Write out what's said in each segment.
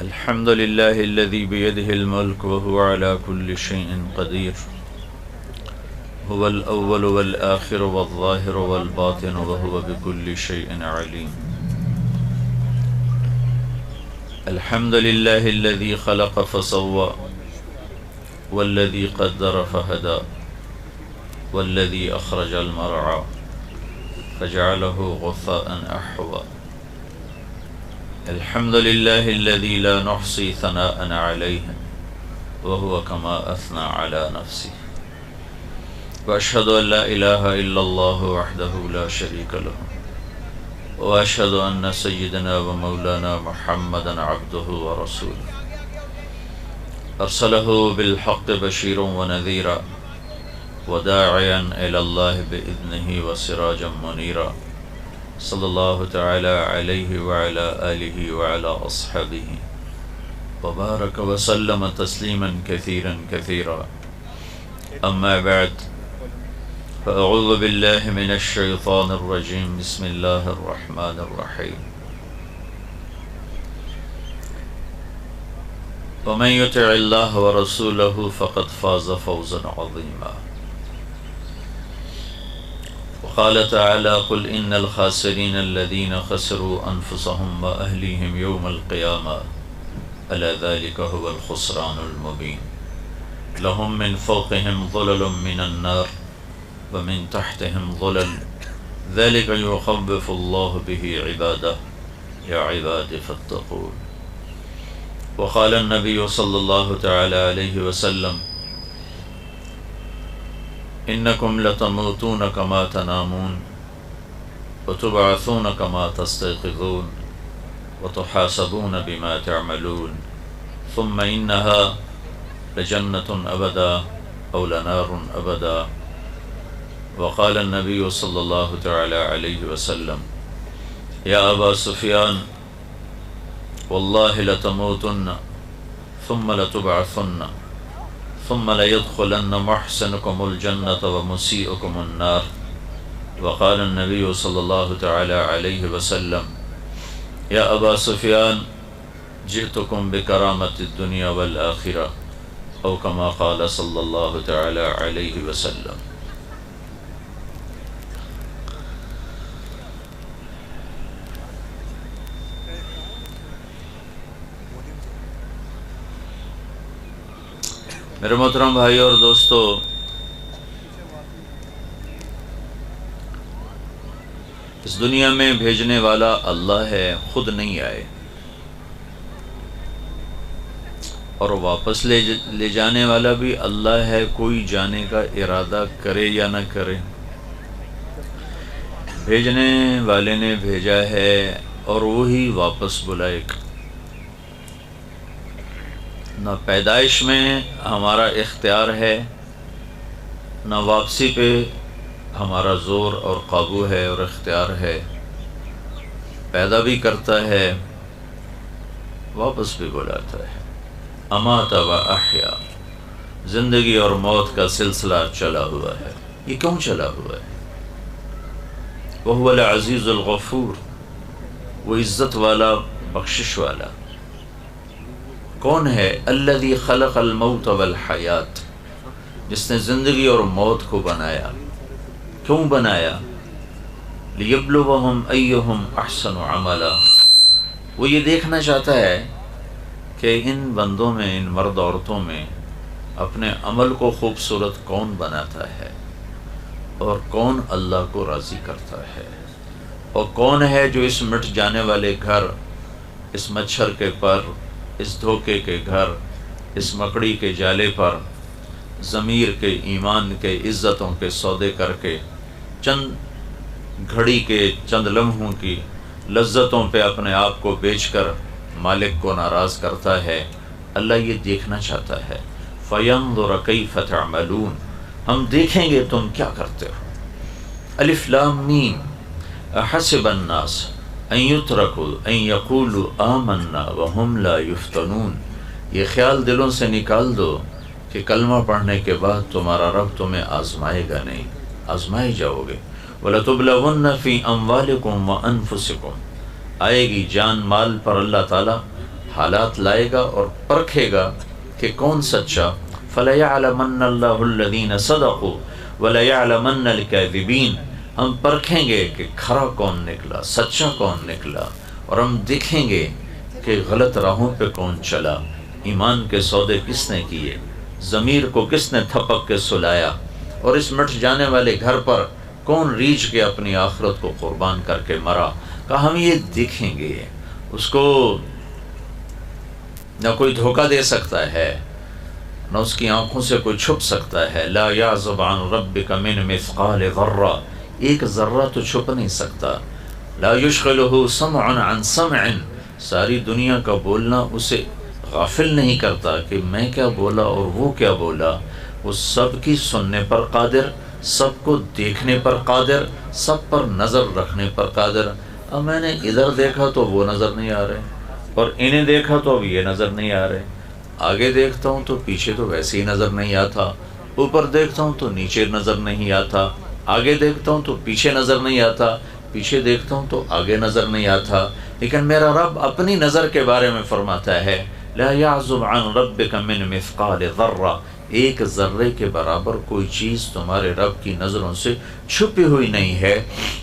الحمد لله الذي بيده الملك وهو على كل شيء قدير هو الأول والآخر والظاهر والباطن وهو بكل شيء عليم. الحمد لله الذي خلق فسوى والذي قدر فهدى والذي أخرج المرعى فجعله غثاء أحوى. الحمد لله الذي لا نحصي ثناء عليه وهو كما أثنى على نفسه. وأشهد أن لا إله إلا الله وحده لا شريك له وأشهد أن سيدنا ومولانا محمدا عبده ورسوله أرسله بالحق بشيرا ونذيرا وداعيا إلى الله بإذنه وسراجا منيرا صلى الله تعالى عليه وعلى آله وعلى أصحابه وبارك وسلم تسليما كثيرا كثيرا. أما بعد فأعوذ بالله من الشيطان الرجيم. بسم الله الرحمن الرحيم. ومن يطع الله ورسوله فقد فاز فوزا عظيما. وقال تعالى قل إن الخاسرين الذين خسروا أنفسهم وأهليهم يوم القيامة ألا ذلك هو الخسران المبين. لهم من فوقهم ظلل من النار ومن تحتهم ظلل ذلك يخوف الله به عباده يا عباد فاتقون. وقال النبي صلى الله تعالى عليه وسلم إنكم لتموتون كما تنامون وتبعثون كما تستيقظون وتحاسبون بما تعملون ثم إنها لجنة أبدا أو لنار أبدا. وقال النبي صلى الله تعالى عليه وسلم يا أبا سفيان والله لتموتن ثم لتبعثن ثم ليدخلن محسنكم الجنة ومسيئكم النار. وقال النبي صلى الله تعالى عليه وسلم يا أبا سفيان جئتكم بكرامة الدنيا والآخرة أو كما قال صلى الله تعالى عليه وسلم. میرے محترم بھائی اور دوستو، اس دنیا میں بھیجنے والا اللہ ہے، خود نہیں آئے، اور واپس لے جانے والا بھی اللہ ہے، کوئی جانے کا ارادہ کرے یا نہ کرے۔ بھیجنے والے نے بھیجا ہے اور وہی واپس بلائے گا۔ نہ پیدائش میں ہمارا اختیار ہے، نہ واپسی پہ ہمارا زور اور قابو ہے اور اختیار ہے۔ پیدا بھی کرتا ہے، واپس بھی بلاتا ہے۔ امات و احیا، زندگی اور موت کا سلسلہ چلا ہوا ہے۔ یہ کیوں چلا ہوا ہے؟ وہو العزیز الغفور، وہ عزت والا، بخشش والا۔ کون ہے؟ الذی خلق الموت والحیات، جس نے زندگی اور موت کو بنایا۔ کیوں بنایا؟ لیبلوہم ایہم احسن عملا، وہ یہ دیکھنا چاہتا ہے کہ ان بندوں میں، ان مرد عورتوں میں اپنے عمل کو خوبصورت کون بناتا ہے اور کون اللہ کو راضی کرتا ہے، اور کون ہے جو اس مٹ جانے والے گھر، اس مچھر کے پر، اس دھوکے کے گھر، اس مکڑی کے جالے پر ضمیر کے، ایمان کے، عزتوں کے سودے کر کے چند گھڑی کے، چند لمحوں کی لذتوں پہ اپنے آپ کو بیچ کر مالک کو ناراض کرتا ہے۔ اللہ یہ دیکھنا چاہتا ہے۔ فَيَنظُرَ كَيْفَ تَعْمَلُونَ، ہم دیکھیں گے تم کیا کرتے ہو۔ الف لام میم، احسب الناس ان یترکوا ان یقولوا آمنا وهم لا یفتنون، یہ خیال دلوں سے نکال دو کہ کلمہ پڑھنے کے بعد تمہارا رب تمہیں آزمائے گا نہیں، آزمائے جاؤ گے۔ وَلَتُبْلَوُنَّ فِي أَمْوَالِكُمْ وَأَنفُسِكُمْ، آئے گی جان مال پر اللہ تعالیٰ حالات لائے گا اور پرکھے گا کہ کون سچا. فَلَيَعْلَمَنَّ اللَّهُ الَّذِينَ صَدَقُوا وَلَيَعْلَمَنَّ الْكَاذِبِينَ. ہم پرکھیں گے کہ کھرا کون نکلا، سچا کون نکلا، اور ہم دیکھیں گے کہ غلط راہوں پہ کون چلا. ایمان کے سودے کس نے کیے، ضمیر کو کس نے تھپک کے سلایا، اور اس مٹ جانے والے گھر پر کون ریچھ کے اپنی آخرت کو قربان کر کے مرا. کہا ہم یہ دیکھیں گے. اس کو نہ کوئی دھوکہ دے سکتا ہے، نہ اس کی آنکھوں سے کوئی چھپ سکتا ہے. لا یعزب عن ربک من مثقال ذرہ، ایک ذرہ تو چھپ نہیں سکتا. لا یشغلہ سمع عن سمع، ساری دنیا کا بولنا اسے غافل نہیں کرتا کہ میں کیا بولا اور وہ کیا بولا. وہ سب کی سننے پر قادر، سب کو دیکھنے پر قادر، سب پر نظر رکھنے پر قادر. اب میں نے ادھر دیکھا تو وہ نظر نہیں آ رہے، اور انہیں دیکھا تو اب یہ نظر نہیں آ رہے. آگے دیکھتا ہوں تو پیچھے تو ویسے ہی نظر نہیں آتا، اوپر دیکھتا ہوں تو نیچے نظر نہیں آتا، آگے دیکھتا ہوں تو پیچھے نظر نہیں آتا، پیچھے دیکھتا ہوں تو آگے نظر نہیں آتا. لیکن میرا رب اپنی نظر کے بارے میں فرماتا ہے لا یعزب عن ربک من مثقال ذرہ، ایک ذرے کے برابر کوئی چیز تمہارے رب کی نظروں سے چھپی ہوئی نہیں ہے.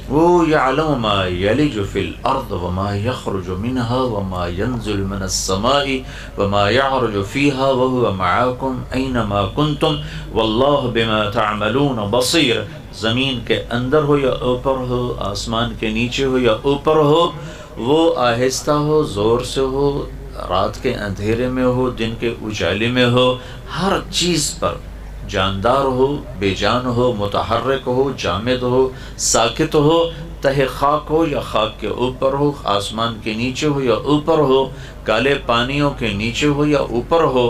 وہ یعلم ما یلج فی الارض وما یخرج منها وما ینزل من السماء وما یعرج فیہا وهو معاکم اینما کنتم واللہ بما تعملون بصیر. زمین کے اندر ہو یا اوپر ہو، آسمان کے نیچے ہو یا اوپر ہو، وہ آہستہ ہو، زور سے ہو، رات کے اندھیرے میں ہو، دن کے اجالے میں ہو، ہر چیز پر، جاندار ہو، بے جان ہو، متحرک ہو، جامد ہو، ساکت ہو، تہ خاک ہو یا خاک کے اوپر ہو، آسمان کے نیچے ہو یا اوپر ہو، کالے پانیوں کے نیچے ہو یا اوپر ہو،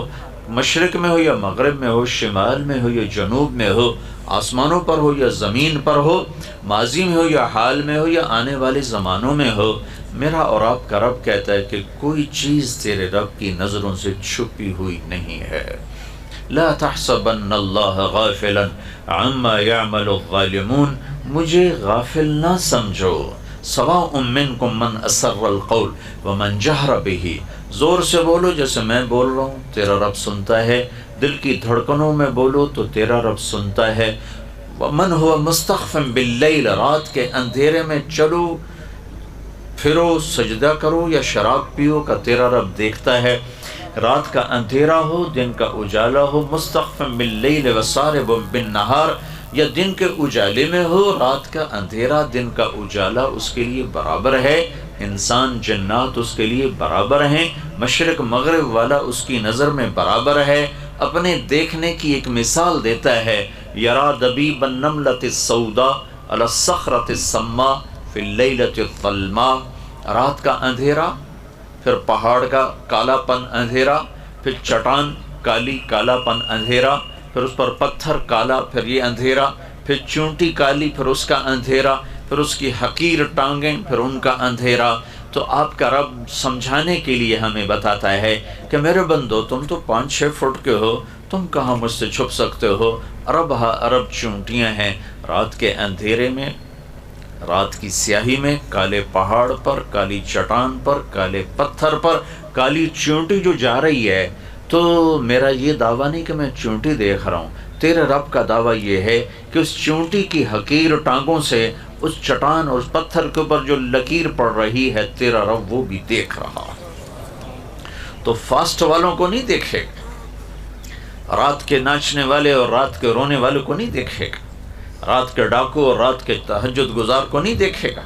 مشرق میں ہو یا مغرب میں ہو، شمال میں ہو یا جنوب میں ہو، آسمانوں پر ہو یا زمین پر ہو، ماضی میں ہو یا حال میں ہو یا آنے والے زمانوں میں ہو. میرا اور آپ کا رب کہتا ہے کہ کوئی چیز تیرے رب کی نظروں سے چھپی ہوئی نہیں ہے. لا تحسبن اللہ غافلا عما يعمل الظالمون، مجھے غافل نہ سمجھو. سواء منکم من اسر القول ومن جہر به، زور سے بولو جیسے میں بول رہا ہوں، تیرا رب سنتا ہے. دل کی دھڑکنوں میں بولو تو تیرا رب سنتا ہے. ومن هو مستخف باللیل، رات کے اندھیرے میں چلو پھرو، سجدہ کرو یا شراب پیو کا تیرا رب دیکھتا ہے. رات کا اندھیرا ہو، دن کا اجالا ہو، مستخف باللیل وسارب بالنہار، یا دن کے اجالے میں ہو، رات کا اندھیرا دن کا اجالا اس کے لیے برابر ہے. انسان جنات اس کے لیے برابر ہیں، مشرق مغرب والا اس کی نظر میں برابر ہے. اپنے دیکھنے کی ایک مثال دیتا ہے، یرا دبیب النملۃ السوداء علی الصخرۃ السماء فی اللیلۃ الظلماء. رات کا اندھیرا، پھر پہاڑ کا کالا پن اندھیرا، پھر چٹان کالی کالا پن اندھیرا، پھر اس پر پتھر کالا، پھر یہ اندھیرا، پھر چونٹی کالی، پھر اس کا اندھیرا، پھر اس کی حقیر ٹانگیں، پھر ان کا اندھیرا. تو آپ کا رب سمجھانے کے لیے ہمیں بتاتا ہے کہ میرے بندو، تم تو 5-6 فٹ کے ہو، تم کہاں مجھ سے چھپ سکتے ہو. ارب ہا ارب چونٹیاں ہیں رات کے اندھیرے میں، رات کی سیاہی میں، کالے پہاڑ پر، کالی چٹان پر، کالے پتھر پر کالی چونٹی جو جا رہی ہے. تو میرا یہ دعویٰ نہیں کہ میں چونٹی دیکھ رہا ہوں، تیرے رب کا دعویٰ یہ ہے کہ اس چونٹی کی حقیر ٹانگوں سے اس چٹان اور اس پتھر کے اوپر جو لکیر پڑ رہی ہے، تیرا رب وہ بھی دیکھ رہا. تو فاسٹ والوں کو نہیں دیکھے گا، رات کے ناچنے والے اور رات کے رونے والوں کو نہیں دیکھے گا، رات کے ڈاکو اور رات کے تہجد گزار کو نہیں دیکھے گا،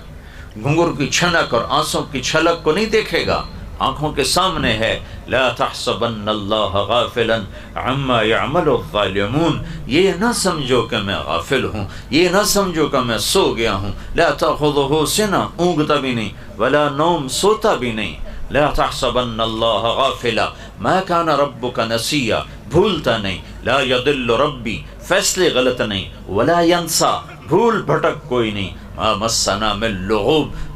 گھنگور کی چھنک اور آنسوں کی چھلک کو نہیں دیکھے گا. آنکھوں کے سامنے ہے. لا تحسبن اللہ غافلا عما يعمل الظالمون، یہ نہ سمجھو کہ میں غافل ہوں، یہ نہ سمجھو کہ میں سو گیا ہوں. لا تأخذہ سنہ، اونگتا بھی نہیں، ولا نوم، سوتا بھی نہیں. لا تحسبن اللہ غافلا ما كان ربک نسیا، بھولتا نہیں. لا یضل ربی، فیصلے غلط نہیں. ولا ینسا، بھول بھٹک کوئی نہیں. ما مسنا من لغوب،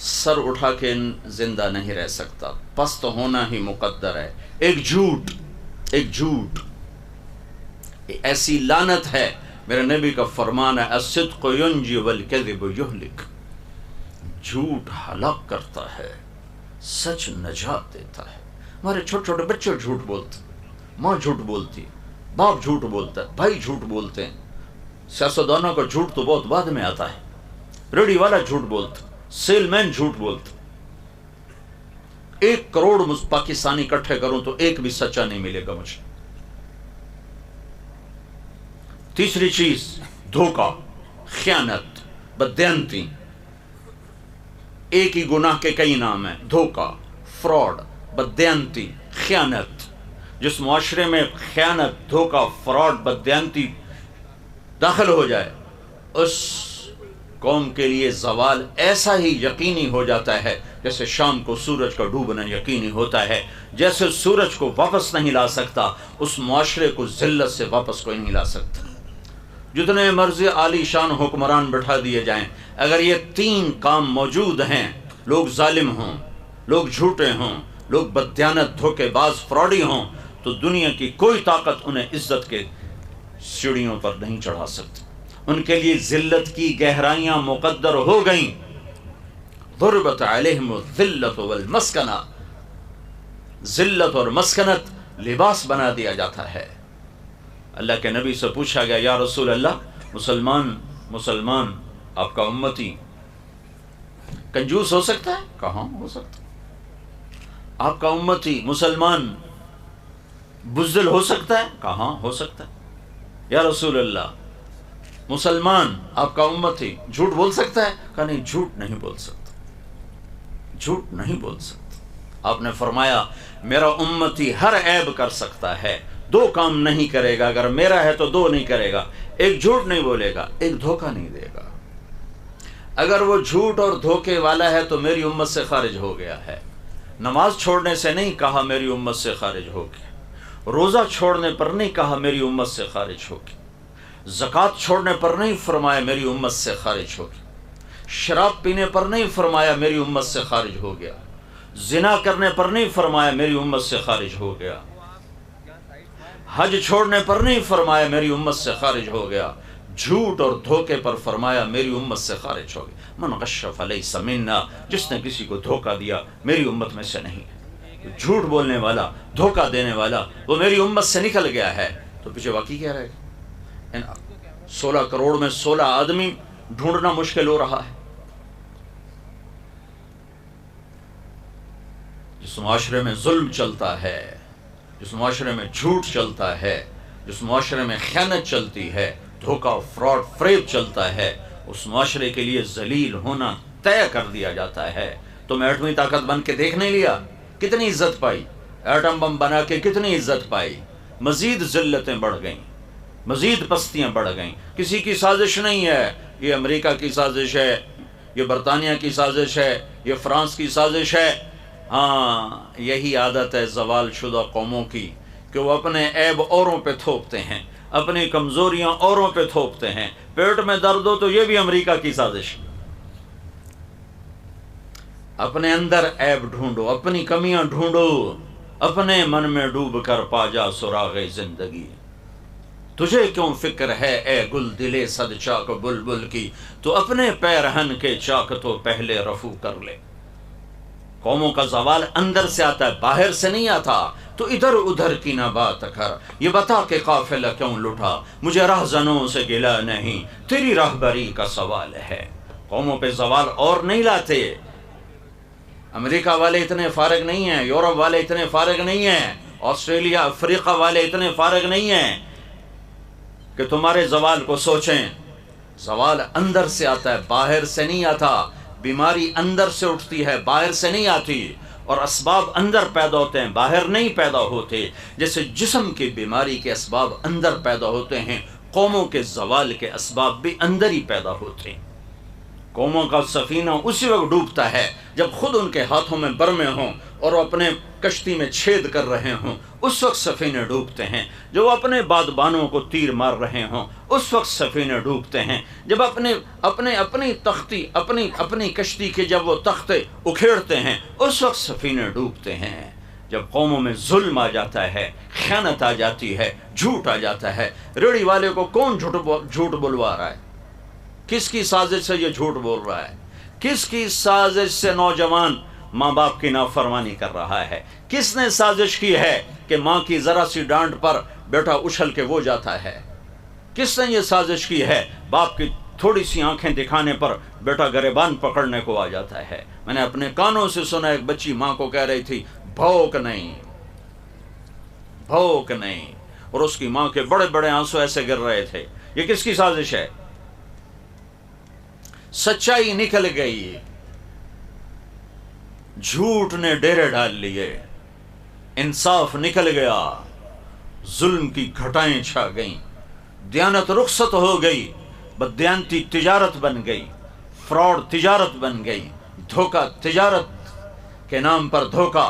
سر اٹھا کے زندہ نہیں رہ سکتا، پست ہونا ہی مقدر ہے۔ ایک جھوٹ ایسی لعنت ہے، میرے نبی کا فرمان ہے الصدق ینجی والکذب یہلک، جھوٹ ہلاک کرتا ہے، سچ نجات دیتا ہے۔ ہمارے چھوٹے چھوٹے بچے جھوٹ بولتے، ماں جھوٹ بولتی، باپ جھوٹ بولتا ہے، بھائی جھوٹ بولتے ہیں۔ سیاستدانوں کا جھوٹ تو بہت بعد میں آتا ہے، ریڈی والا جھوٹ بولتا، سیل مین جھوٹ بولتا۔ 1 کروڑ پاکستانی اکٹھے کروں تو ایک بھی سچا نہیں ملے گا مجھے۔ تیسری چیز دھوکہ، خیانت، بددیانتی۔ ایک ہی گناہ کے کئی نام ہیں، دھوکہ، فراڈ، بددیانتی، خیانت۔ جس معاشرے میں خیانت، دھوکہ، فراڈ، بددیانتی داخل ہو جائے، اس قوم کے لیے زوال ایسا ہی یقینی ہو جاتا ہے جیسے شام کو سورج کا ڈوبنا یقینی ہوتا ہے۔ جیسے سورج کو واپس نہیں لا سکتا، اس معاشرے کو ذلت سے واپس کوئی نہیں لا سکتا۔ جتنے مرضی عالی شان حکمران بٹھا دیے جائیں، اگر یہ 3 کام موجود ہیں، لوگ ظالم ہوں، لوگ جھوٹے ہوں، لوگ بددیانت، دھوکے باز، فراڈی ہوں، تو دنیا کی کوئی طاقت انہیں عزت کے سیڑھیوں پر نہیں چڑھا سکتی۔ ان کے لیے ذلت کی گہرائیاں مقدر ہو گئیں۔ ضربت علیہم الذلۃ والمسکنہ، ذلت اور مسکنت لباس بنا دیا جاتا ہے۔ اللہ کے نبی سے پوچھا گیا، یا رسول اللہ، مسلمان آپ کا امتی کنجوس ہو سکتا ہے؟ کہاں ہو سکتا؟ آپ کا امتی مسلمان بزدل ہو سکتا ہے؟ کہاں ہو سکتا ہے؟ یا رسول اللہ، مسلمان آپ کا امتی جھوٹ بول سکتا ہے؟ کہا نہیں، جھوٹ نہیں بول سکتا، جھوٹ نہیں بول سکتا۔ آپ نے فرمایا میرا امتی ہر عیب کر سکتا ہے، 2 کام نہیں کرے گا، اگر میرا ہے تو 2 نہیں کرے گا، ایک جھوٹ نہیں بولے گا، ایک دھوکہ نہیں دے گا۔ اگر وہ جھوٹ اور دھوکے والا ہے تو میری امت سے خارج ہو گیا ہے۔ نماز چھوڑنے سے نہیں کہا میری امت سے خارج ہو گیا، روزہ چھوڑنے پر نہیں کہا میری امت سے خارج ہو گیا، زکوٰۃ چھوڑنے پر نہیں فرمایا میری امت سے خارج ہو گیا، شراب پینے پر نہیں فرمایا میری امت سے خارج ہو گیا، زنا کرنے پر نہیں فرمایا میری امت سے خارج ہو گیا، حج چھوڑنے پر نہیں فرمایا میری امت سے خارج ہو گیا، جھوٹ اور دھوکے پر فرمایا میری امت سے خارج ہو گیا۔ من غش فلیس منا، جس نے کسی کو دھوکہ دیا میری امت میں سے نہیں ہے۔ جھوٹ بولنے والا، دھوکہ دینے والا، وہ میری امت سے نکل گیا ہے۔ تو پیچھے باقی کیا رہے گا؟ 16 کروڑ میں 16 آدمی ڈھونڈنا مشکل ہو رہا ہے۔ جس معاشرے میں ظلم چلتا ہے، جس معاشرے میں جھوٹ چلتا ہے، جس معاشرے میں خیانت چلتی ہے، دھوکہ، فراڈ، فریب چلتا ہے، اس معاشرے کے لیے ذلیل ہونا طے کر دیا جاتا ہے۔ تم ایٹمی طاقت بن کے دیکھ نہیں لیا کتنی عزت پائی؟ ایٹم بم بنا کے کتنی عزت پائی؟ مزید ذلتیں بڑھ گئیں، مزید پستیاں بڑھ گئیں۔ کسی کی سازش نہیں ہے، یہ امریکہ کی سازش ہے، یہ برطانیہ کی سازش ہے، یہ فرانس کی سازش ہے۔ ہاں، یہی عادت ہے زوال شدہ قوموں کی کہ وہ اپنے عیب اوروں پہ تھوپتے ہیں، اپنی کمزوریاں اوروں پہ تھوپتے ہیں۔ پیٹ میں درد ہو تو یہ بھی امریکہ کی سازش۔ اپنے اندر عیب ڈھونڈو، اپنی کمیاں ڈھونڈو، اپنے من میں ڈوب کر پا جا سراغ زندگی۔ تجھے کیوں فکر ہے اے گل دلے صد چاک بلبل کی، تو اپنے پیرہن کے چاک تو پہلے رفو کر لے۔ قوموں کا زوال اندر سے آتا ہے، باہر سے نہیں آتا۔ تو ادھر ادھر کی نہ بات کر، یہ بتا کہ قافلہ کیوں لٹا، مجھے راہزنوں سے گلہ نہیں، تیری راہبری کا سوال ہے۔ قوموں پہ زوال اور نہیں لاتے۔ امریکہ والے اتنے فارغ نہیں ہیں، یورپ والے اتنے فارغ نہیں ہیں، آسٹریلیا، افریقہ والے اتنے فارغ نہیں ہیں کہ تمہارے زوال کو سوچیں۔ زوال اندر سے آتا ہے، باہر سے نہیں آتا۔ بیماری اندر سے اٹھتی ہے، باہر سے نہیں آتی، اور اسباب اندر پیدا ہوتے ہیں، باہر نہیں پیدا ہوتے۔ جیسے جسم کی بیماری کے اسباب اندر پیدا ہوتے ہیں، قوموں کے زوال کے اسباب بھی اندر ہی پیدا ہوتے ہیں۔ قوموں کا سفینہ اسی وقت ڈوبتا ہے جب خود ان کے ہاتھوں میں برمے ہوں اور وہ اپنے کشتی میں چھید کر رہے ہوں، اس وقت سفینے ڈوبتے ہیں۔ جو وہ اپنے بادبانوں کو تیر مار رہے ہوں، اس وقت سفینے ڈوبتے ہیں۔ جب اپنی تختی اپنی کشتی کے جب وہ تختے اکھیڑتے ہیں، اس وقت سفینے ڈوبتے ہیں۔ جب قوموں میں ظلم آ جاتا ہے، خیانت آ جاتی ہے، جھوٹ آ جاتا ہے۔ ریڑھی والے کو کون جھوٹ بلوا رہا ہے؟ کس کی سازش سے یہ جھوٹ بول رہا ہے؟ کس کی سازش سے نوجوان ماں باپ کی نافرمانی کر رہا ہے؟ کس نے سازش کی ہے کہ ماں کی ذرا سی ڈانٹ پر بیٹا اچھل کے وہ جاتا ہے؟ کس نے یہ سازش کی ہے باپ کی تھوڑی سی آنکھیں دکھانے پر بیٹا گریبان پکڑنے کو آ جاتا ہے؟ میں نے اپنے کانوں سے سنا، ایک بچی ماں کو کہہ رہی تھی بھوک نہیں، بھوک نہیں، اور اس کی ماں کے بڑے بڑے آنسو ایسے گر رہے تھے۔ یہ کس کی سازش ہے؟ سچائی نکل گئی، جھوٹ نے ڈیرے ڈال لیے، انصاف نکل گیا، ظلم کی گھٹائیں چھا گئیں، دیانت رخصت ہو گئی، بددیانتی تجارت بن گئی، فراڈ تجارت بن گئی، دھوکہ تجارت کے نام پر دھوکہ۔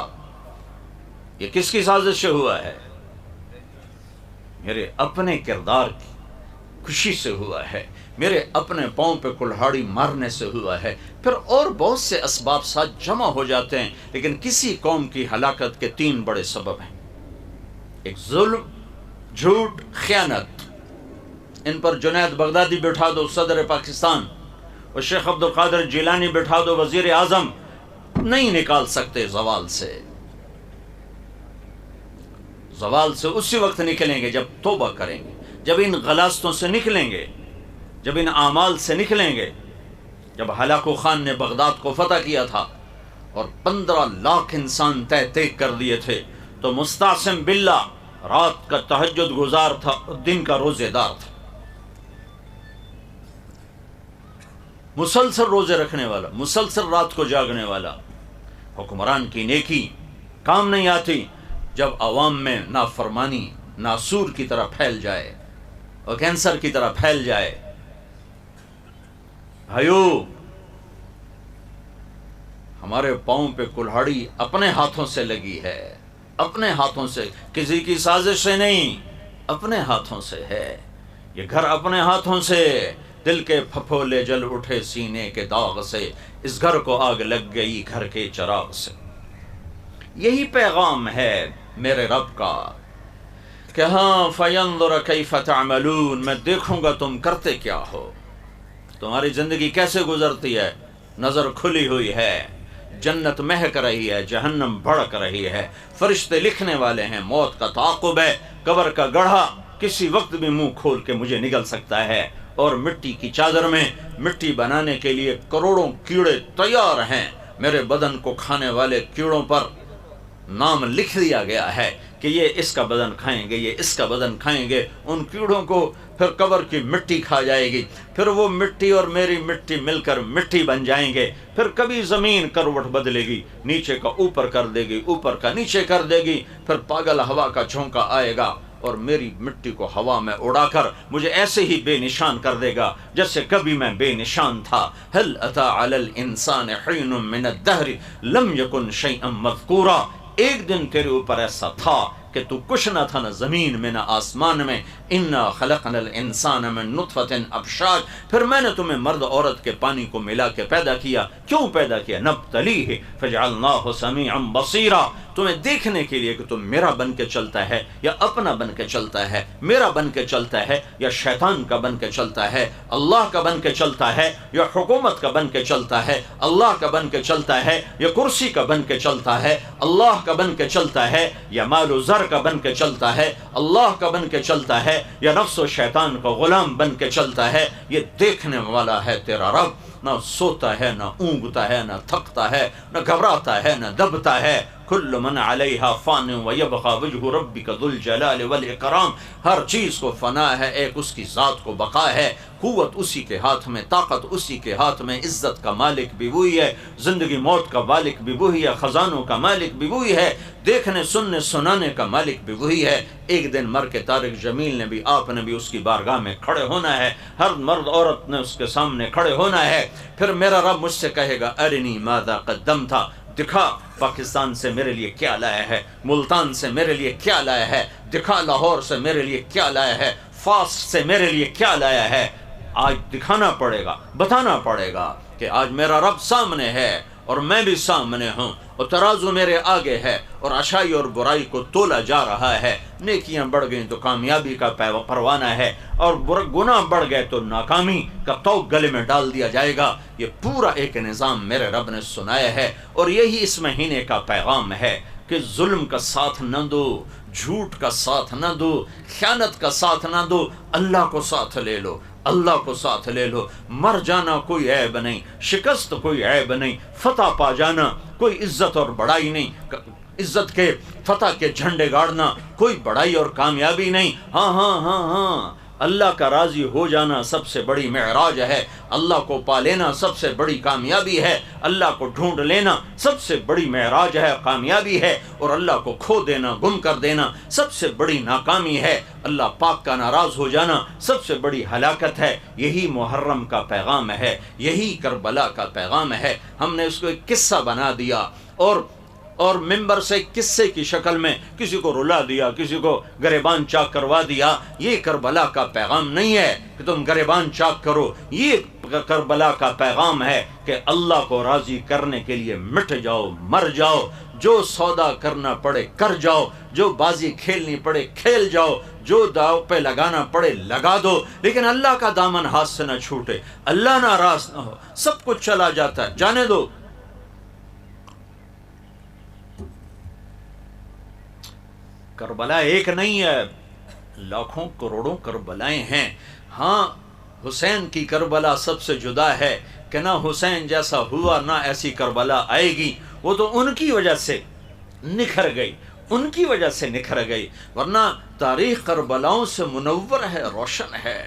یہ کس کی سازش سے ہوا ہے؟ میرے اپنے کردار کی خوشی سے ہوا ہے، میرے اپنے پاؤں پہ کلہاڑی مارنے سے ہوا ہے۔ پھر اور بہت سے اسباب ساتھ جمع ہو جاتے ہیں، لیکن کسی قوم کی ہلاکت کے 3 بڑے سبب ہیں۔ ایک ظلم، جھوٹ، خیانت۔ ان پر جنید بغدادی بٹھا دو صدر پاکستان، اور شیخ عبد القادر جیلانی بٹھا دو وزیر اعظم، نہیں نکال سکتے زوال سے۔ زوال سے اسی وقت نکلیں گے جب توبہ کریں گے، جب ان غلاستوں سے نکلیں گے، جب ان اعمال سے نکلیں گے۔ جب ہلاکو خان نے بغداد کو فتح کیا تھا اور 15 لاکھ انسان تہہ کر دیے تھے، تو مستعصم باللہ رات کا تہجد گزار تھا، دن کا روزے دار تھا، مسلسل روزے رکھنے والا، مسلسل رات کو جاگنے والا۔ حکمران کی نیکی کام نہیں آتی جب عوام میں نافرمانی ناسور کی طرح پھیل جائے اور کینسر کی طرح پھیل جائے۔ بھائیو، ہمارے پاؤں پہ کلہاڑی اپنے ہاتھوں سے لگی ہے، اپنے ہاتھوں سے، کسی کی سازش سے نہیں، اپنے ہاتھوں سے ہے۔ یہ گھر اپنے ہاتھوں سے، دل کے پھپھولے جل اٹھے سینے کے داغ سے، اس گھر کو آگ لگ گئی گھر کے چراغ سے۔ یہی پیغام ہے میرے رب کا کہ ہاں فینظر کیف تعملون، میں دیکھوں گا تم کرتے کیا ہو، تمہاری زندگی کیسے گزرتی ہے۔ نظر کھلی ہوئی ہے، جنت مہک رہی ہے، جہنم بھڑک رہی ہے، فرشتے لکھنے والے ہیں، موت کا تعاقب ہے، قبر کا گڑھا کسی وقت بھی منہ کھول کے مجھے نکل سکتا ہے، اور مٹی کی چادر میں مٹی بنانے کے لیے کروڑوں کیڑے تیار ہیں۔ میرے بدن کو کھانے والے کیڑوں پر نام لکھ دیا گیا ہے کہ یہ اس کا بدن کھائیں گے، یہ اس کا بدن کھائیں گے۔ ان کیڑوں کو پھر قبر کی مٹی کھا جائے گی، پھر وہ مٹی اور میری مٹی مل کر مٹی بن جائیں گے۔ پھر کبھی زمین کروٹ بدلے گی، نیچے کا اوپر کر دے گی، اوپر کا نیچے کر دے گی، پھر پاگل ہوا کا جھونکا آئے گا اور میری مٹی کو ہوا میں اڑا کر مجھے ایسے ہی بے نشان کر دے گا جیسے کبھی میں بے نشان تھا۔ هل اتى على الانسان حين من الدهر لم يكن شيئا مذكورا، ایک دن تیرے اوپر ایسا تھا کہ تو کچھ نہ تھا، نہ زمین میں نہ آسمان میں۔ انا خلقنا الانسان من نطفۃ امشاج، پھر میں نے تمہیں مرد عورت کے پانی کو ملا کے پیدا کیا۔ کیوں پیدا کیا؟ نبتلیہ فجعلناہ سمیعا بصیرا، تمہیں دیکھنے کے لیے کہ تم میرا بن کے چلتا ہے یا اپنا بن کے چلتا ہے، میرا بن کے چلتا ہے یا شیطان کا بن کے چلتا ہے، اللہ کا بن کے چلتا ہے یا حکومت کا بن کے چلتا ہے، اللہ کا بن کے چلتا ہے یا کرسی کا بن کے چلتا ہے، اللہ کا بن کے چلتا ہے یا مال و زر کا بن کے چلتا ہے، اللہ کا بن کے چلتا ہے یا نفس و شیطان کا غلام بن کے چلتا ہے۔ یہ دیکھنے والا ہے تیرا رب، نہ سوتا ہے، نہ اونگتا ہے، نہ تھکتا ہے، نہ گھبراتا ہے، نہ دبتا ہے۔ کل من علیہا فان ویبقی وجہ ربک ذو الجلال والاکرام، ہر چیز کو فنا ہے، ایک اس کی ذات کو بقا ہے، قوت اسی کے ہاتھ میں، طاقت اسی کے ہاتھ میں، عزت کا مالک بھی وہی ہے، زندگی موت کا مالک بھی وہی ہے، خزانوں کا مالک بھی وہی ہے، دیکھنے سننے سنانے کا مالک بھی وہی ہے۔ ایک دن مر کے طارق جمیل نے بھی، آپ نے بھی اس کی بارگاہ میں کھڑے ہونا ہے، ہر مرد عورت نے اس کے سامنے کھڑے ہونا ہے۔ پھر میرا رب مجھ سے کہے گا ارنی ماذا قدمت، دکھا پاکستان سے میرے لیے کیا لایا ہے، ملتان سے میرے لیے کیا لایا ہے، دکھا لاہور سے میرے لیے کیا لایا ہے، فاس سے میرے لیے کیا لایا ہے۔ آج دکھانا پڑے گا، بتانا پڑے گا کہ آج میرا رب سامنے ہے اور میں بھی سامنے ہوں، اور ترازو میرے آگے ہے، اور اچھائی اور برائی کو تولا جا رہا ہے۔ نیکیاں بڑھ گئیں تو کامیابی کا پروانہ ہے، اور گناہ بڑھ گئے تو ناکامی کا توق گلے میں ڈال دیا جائے گا۔ یہ پورا ایک نظام میرے رب نے سنایا ہے، اور یہی اس مہینے کا پیغام ہے کہ ظلم کا ساتھ نہ دو، جھوٹ کا ساتھ نہ دو، خیانت کا ساتھ نہ دو، اللہ کو ساتھ لے لو، اللہ کو ساتھ لے لو۔ مر جانا کوئی عیب نہیں، شکست کوئی عیب نہیں، فتح پا جانا کوئی عزت اور بڑائی نہیں، عزت کے فتح کے جھنڈے گاڑنا کوئی بڑائی اور کامیابی نہیں۔ ہاں ہاں ہاں ہاں، اللہ کا راضی ہو جانا سب سے بڑی معراج ہے، اللہ کو پا لینا سب سے بڑی کامیابی ہے، اللہ کو ڈھونڈ لینا سب سے بڑی معراج ہے، کامیابی ہے، اور اللہ کو کھو دینا، گم کر دینا سب سے بڑی ناکامی ہے، اللہ پاک کا ناراض ہو جانا سب سے بڑی ہلاکت ہے۔ یہی محرم کا پیغام ہے، یہی کربلا کا پیغام ہے۔ ہم نے اس کو ایک قصہ بنا دیا، اور ممبر سے قصے کی شکل میں کسی کو رلا دیا، کسی کو گریبان چاک کروا دیا۔ یہ کربلا کا پیغام نہیں ہے کہ تم گریبان چاک کرو، یہ کربلا کا پیغام ہے کہ اللہ کو راضی کرنے کے لیے مٹ جاؤ، مر جاؤ، جو سودا کرنا پڑے کر جاؤ، جو بازی کھیلنی پڑے کھیل جاؤ، جو داؤ پہ لگانا پڑے لگا دو، لیکن اللہ کا دامن ہاتھ سے نہ چھوٹے، اللہ ناراض نہ ہو۔ سب کچھ چلا جاتا ہے، جانے دو۔ کربلا ایک نہیں ہے، لاکھوں کروڑوں کربلائیں ہیں۔ ہاں، حسین کی کربلا سب سے جدا ہے کہ نہ حسین جیسا ہوا نہ ایسی کربلا آئے گی، وہ تو ان کی وجہ سے نکھر گئی، ان کی وجہ سے نکھر گئی، ورنہ تاریخ کربلاؤں سے منور ہے، روشن ہے،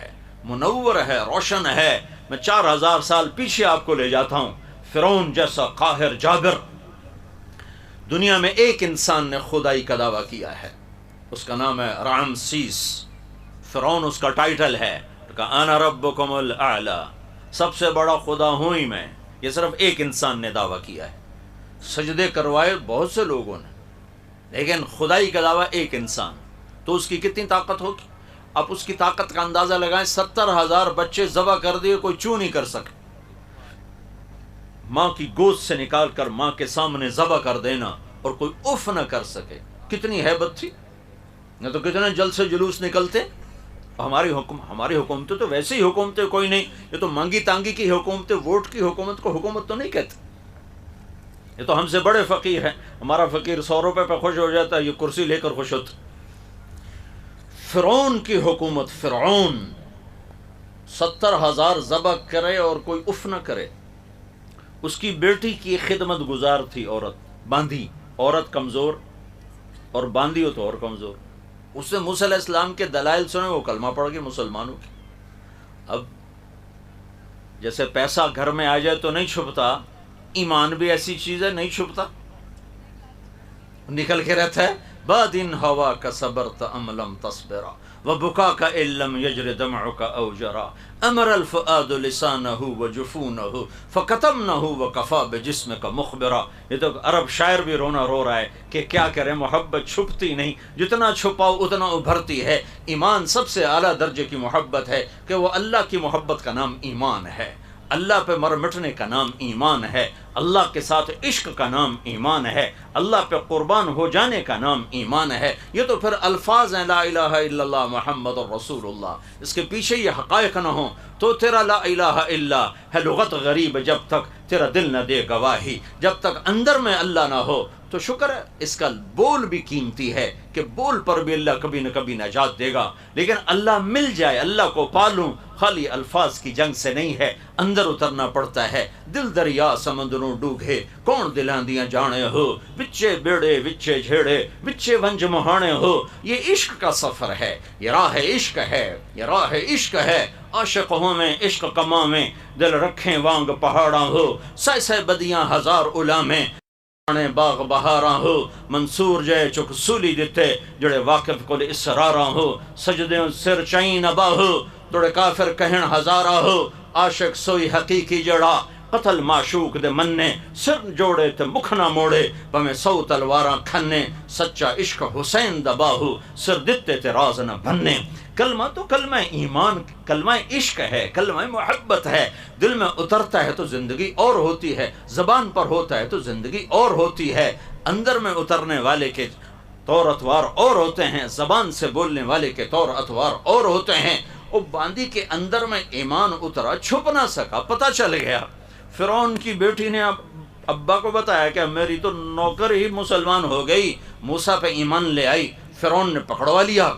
منور ہے، روشن ہے۔ میں 4000 سال پیچھے آپ کو لے جاتا ہوں۔ فرعون جیسا قاہر جابر، دنیا میں ایک انسان نے خدائی کا دعویٰ کیا ہے، اس کا نام ہے رامسیس۔ فرعون اس کا ٹائٹل ہے کہ انا ربکم الاعلی، سب سے بڑا خدا ہوں ہی میں۔ یہ صرف ایک انسان نے دعویٰ کیا ہے، سجدے کروائے بہت سے لوگوں نے، لیکن خدائی کا دعویٰ ایک انسان، تو اس کی کتنی طاقت ہوگی؟ آپ اس کی طاقت کا اندازہ لگائیں۔ 70,000 بچے ذبح کر دیے، کوئی چوں نہیں کر سکے۔ ماں کی گود سے نکال کر ماں کے سامنے ذبح کر دینا اور کوئی اف نہ کر سکے، کتنی ہیبت تھی؟ نہ تو کتنے جلد سے جلوس نکلتے۔ ہماری حکومتیں تو ویسے ہی حکومتیں کوئی نہیں، یہ تو مانگی تانگی کی حکومتیں، ووٹ کی حکومت کو حکومت تو نہیں کہتے۔ یہ تو ہم سے بڑے فقیر ہیں، ہمارا فقیر 100 روپے پہ خوش ہو جاتا ہے، یہ کرسی لے کر خوش ہوتا۔ فرعون کی حکومت، فرعون 70,000 ذبح کرے اور کوئی اف نہ کرے۔ اس کی بیٹی کی خدمت گزار تھی عورت، باندھی، عورت کمزور اور باندھی ہو تو اور کمزور۔ اس نے موسیٰ علیہ السلام کے دلائل سنے، وہ کلمہ پڑھ کے مسلمانوں کی۔ اب جیسے پیسہ گھر میں آ جائے تو نہیں چھپتا، ایمان بھی ایسی چیز ہے، نہیں چھپتا، نکل کے رہتا ہے۔ بادن ہوا کا صبرت ام لم تصبرا وبکاک ان لم یجر دمعک او جرا امر الفؤاد لسانہ وجفونہ فکتمنہ وکفا بجسمک مخبرا۔ یہ تو عرب شاعر بھی رونا رو رہا ہے کہ کیا کرے، محبت چھپتی نہیں، جتنا چھپاؤ اتنا ابھرتی ہے۔ ایمان سب سے اعلیٰ درجے کی محبت ہے کہ وہ اللہ کی محبت کا نام ایمان ہے، اللہ پہ مر مٹنے کا نام ایمان ہے، اللہ کے ساتھ عشق کا نام ایمان ہے، اللہ پہ قربان ہو جانے کا نام ایمان ہے۔ یہ تو پھر الفاظ ہیں، لا الہ الا اللہ محمد الرسول اللہ، اس کے پیچھے یہ حقائق نہ ہوں تو تیرا لا الہ الا ہے لغت غریب۔ جب تک تیرا دل نہ دے گواہی، جب تک اندر میں اللہ نہ ہو تو شکر ہے اس کا بول بھی قیمتی ہے کہ بول پر بھی اللہ کبھی نہ کبھی نجات دے گا، لیکن اللہ مل جائے، اللہ کو پالوں، خالی الفاظ کی جنگ سے نہیں ہے، اندر اترنا پڑتا ہے۔ دل دریا سمندروں ڈوبے کون دلاں دیاں جانے ہو، وچے بیڑے وچے جھیڑے وچے ونج مہانے ہو۔ یہ عشق کا سفر ہے، یہ راہ عشق ہے، یہ راہ عشق ہے۔ عاشق ہوں میں عشق کماں میں، دل رکھیں وانگ پہاڑاں ہو، سہ سہ بدیاں ہزار علامیں باغ بہاراں ہو۔ منصور جے چک سولی دتے جڑے واقف کو اسراراں ہو، سجدے سر چائیں نبا ہو، جڑے کافر کہن ہزارہ ہو۔ عاشق سوئی حقیقی جڑا قتل معشوق دے مننے، سر جوڑے تے مکھ نہ موڑے بھویں 100 تلواراں کھنے۔ سچا عشق حسین دا باہو، سر دتے تے راز نہ بننے۔ کلمہ تو کلمہ ایمان، کلمہ عشق ہے، کلمہ محبت ہے۔ دل میں اترتا ہے تو زندگی اور ہوتی ہے، زبان پر ہوتا ہے تو زندگی اور ہوتی ہے۔ اندر میں اترنے والے کے طور اطوار اور ہوتے ہیں، زبان سے بولنے والے کے طور اطوار اور ہوتے ہیں۔ وہ باندی کے اندر میں ایمان اترا، چھپ نہ سکا، پتہ چل گیا۔ فرعون کی بیٹی نے ابا کو بتایا کہ میری تو نوکر ہی مسلمان ہو گئی، موسیٰ پہ ایمان لے آئی۔ فرعون نے پکڑوا لیا۔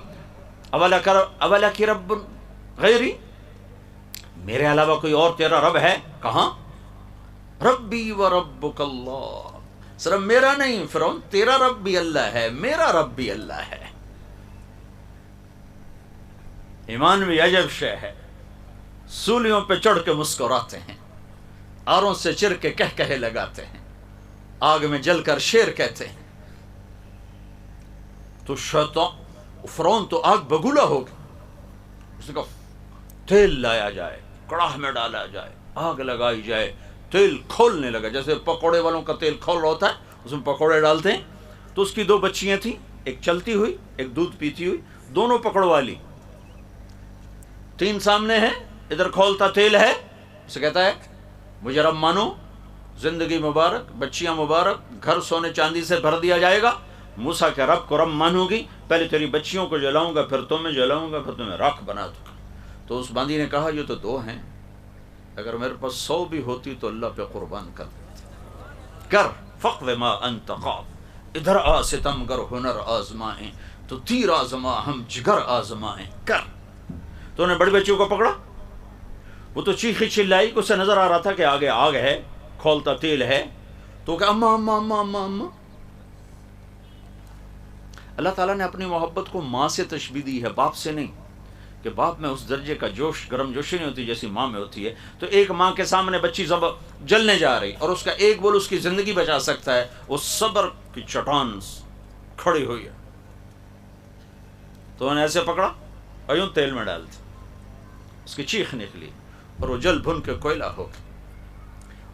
اولا کی رب غیری، میرے علاوہ کوئی اور تیرا رب ہے؟ کہاں؟ ربی و ربک اللہ، صرف میرا نہیں فرعون، تیرا رب بھی اللہ ہے، میرا رب بھی اللہ ہے۔ ایمان بھی عجب شے ہے۔ سولیوں پہ چڑھ کے مسکراتے ہیں، آروں سے چر کے کہے لگاتے ہیں، آگ میں جل کر شیر کہتے ہیں۔ تو شیطان فرعون تو آگ بگولا ہو گیا۔ اس نے کہا تیل لایا جائے، کڑاہ میں ڈالا جائے، آگ لگائی جائے۔ تیل کھولنے لگا، جیسے پکوڑے والوں کا تیل کھول رہا ہوتا ہے، اس میں پکوڑے ڈالتے ہیں۔ تو اس کی 2 بچیاں تھیں، ایک چلتی ہوئی ایک دودھ پیتی ہوئی، دونوں پکڑوا لی۔ 3 سامنے ہیں، ادھر کھولتا تیل ہے، اسے کہتا ہے مجھے رب مانو، زندگی مبارک، بچیاں مبارک، گھر سونے چاندی سے بھر دیا جائے گا۔ موسیٰ کے رب کو رب مانوں گی، پہلے تیری بچیوں کو جلاؤں گا، پھر تمہیں جلاؤں گا، پھر تمہیں راکھ بنا دوں گا۔ تو اس باندی نے کہا یہ تو 2 ہیں، اگر میرے پاس 100 بھی ہوتی تو اللہ پہ قربان کر دیتا۔ کر فقو ما انت قاف، ادھر آ ستم گر ہنر آزمائیں، تو تیر آزما ہم جگر آزمائیں، کر۔ تو انہیں بڑی بچیوں کو پکڑا، وہ تو چیخی چلائی، اسے نظر آ رہا تھا کہ آگے آگ ہے، کھولتا تیل ہے۔ تو کہ اماں اماں اماں اماں اماں۔ اللہ تعالیٰ نے اپنی محبت کو ماں سے تشبیہ دی ہے، باپ سے نہیں، کہ باپ میں اس درجے کا جوش، گرم جوشی نہیں ہوتی جیسی ماں میں ہوتی ہے۔ تو ایک ماں کے سامنے بچی جلنے جا رہی اور اس کا ایک بول اس کی زندگی بچا سکتا ہے، وہ صبر کی چٹان کھڑی ہوئی ہے۔ تو انہیں ایسے پکڑا اور یوں تیل میں ڈال دی، اس کی چیخ نکلی اور وہ جل بھن کے کوئلہ ہو گئی،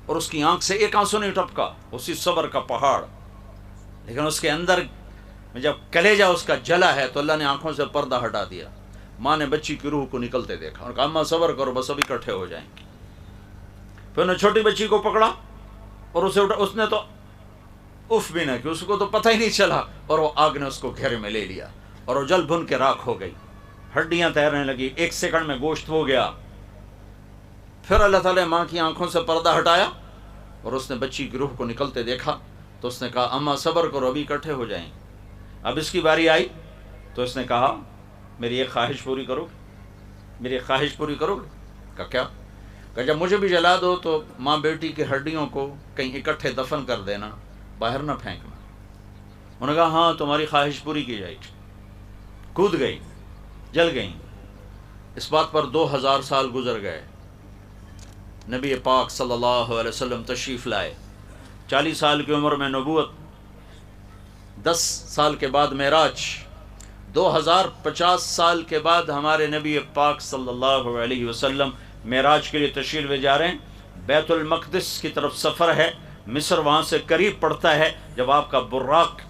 اور اس کی آنکھ سے ایک آنسو نہیں ٹپکا، اسی صبر کا پہاڑ۔ لیکن اس کے اندر جب کلیجہ اس کا جلا ہے تو اللہ نے آنکھوں سے پردہ ہٹا دیا۔ ماں نے بچی کی روح کو نکلتے دیکھا اور کہا اماں صبر کرو، بس اب اکٹھے ہو جائیں گے۔ پھر انہوں نے چھوٹی بچی کو پکڑا اور اسے اٹھا، اس نے تو اف بھی نہ کی، اس کو تو پتہ ہی نہیں چلا، اور وہ آگ نے اس کو گھیرے میں لے لیا اور وہ جل بھن کے راکھ ہو گئی، ہڈیاں تیرنے لگی، 1 سیکنڈ میں گوشت ہو گیا۔ پھر اللہ تعالیٰ نے ماں کی آنکھوں سے پردہ ہٹایا اور اس نے بچی کی روح کو نکلتے دیکھا، تو اس نے کہا اماں صبر کرو، ابھی اکٹھے ہو جائیں گے۔ اب اس کی باری آئی تو اس نے کہا میری ایک خواہش پوری کرو گے، میری ایک خواہش پوری کرو گے؟ کہا کیا؟ کہ جب مجھے بھی جلا دو تو ماں بیٹی کی ہڈیوں کو کہیں اکٹھے دفن کر دینا، باہر نہ پھینکنا۔ انہوں نے کہا ہاں تمہاری خواہش پوری کی جائے گی۔ کود گئی، جل گئیں۔ اس بات پر 2000 سال گزر گئے، نبی پاک صلی اللہ علیہ وسلم تشریف لائے، 40 سال کی عمر میں نبوت، 10 سال کے بعد معراج، 2050 سال کے بعد ہمارے نبی پاک صلی اللہ علیہ وسلم معراج کے لیے تشریف لے جا رہے ہیں۔ بیت المقدس کی طرف سفر ہے، مصر وہاں سے قریب پڑتا ہے۔ جب آپ کا براق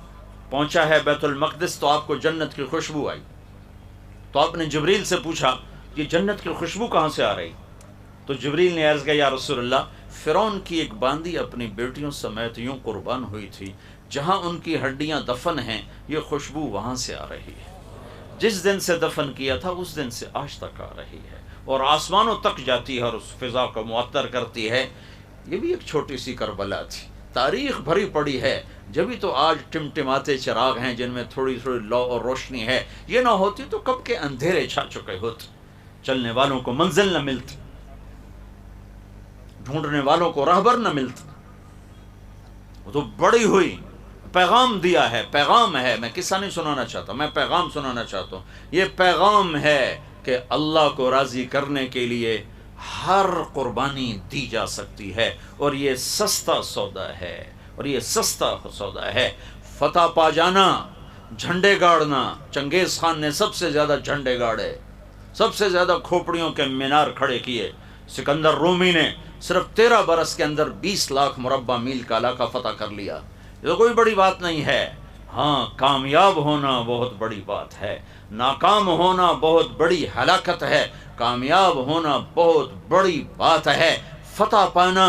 پہنچا ہے بیت المقدس تو آپ کو جنت کی خوشبو آئی، تو آپ نے جبریل سے پوچھا یہ جنت کی خوشبو کہاں سے آ رہی؟ تو جبریل نے عرض کیا یا رسول اللہ، فرعون کی ایک باندی اپنی بیٹیوں سمیت یوں قربان ہوئی تھی، جہاں ان کی ہڈیاں دفن ہیں یہ خوشبو وہاں سے آ رہی ہے، جس دن سے دفن کیا تھا اس دن سے آج تک آ رہی ہے، اور آسمانوں تک جاتی ہے اور اس فضا کو معطر کرتی ہے۔ یہ بھی ایک چھوٹی سی کربلا تھی، تاریخ بھری پڑی ہے، جبھی تو آج ٹمٹماتے چراغ ہیں جن میں تھوڑی تھوڑی لو اور روشنی ہے. یہ نہ ہوتی تو کب کے اندھیرے چھا چکے ہوتے، چلنے والوں کو منزل نہ ملتی، ڈھونڈنے والوں کو راہبر نہ ملتا. وہ تو بڑی ہوئی پیغام دیا ہے، پیغام ہے. میں قصہ نہیں سنانا چاہتا، میں پیغام سنانا چاہتا ہوں. یہ پیغام ہے کہ اللہ کو راضی کرنے کے لیے ہر قربانی دی جا سکتی ہے، اور یہ سستا سودا ہے، اور یہ سستا سودا ہے. فتح پا جانا، جھنڈے گاڑنا. چنگیز خان نے سب سے زیادہ جھنڈے گاڑے، سب سے زیادہ کھوپڑیوں کے مینار کھڑے کیے. سکندر رومی نے صرف 13 برس کے اندر 20 لاکھ مربع میل کا علاقہ فتح کر لیا. یہ کوئی بڑی بات نہیں ہے. ہاں، کامیاب ہونا بہت بڑی بات ہے، ناکام ہونا بہت بڑی ہلاکت ہے. کامیاب ہونا بہت بڑی بات ہے. فتح پانا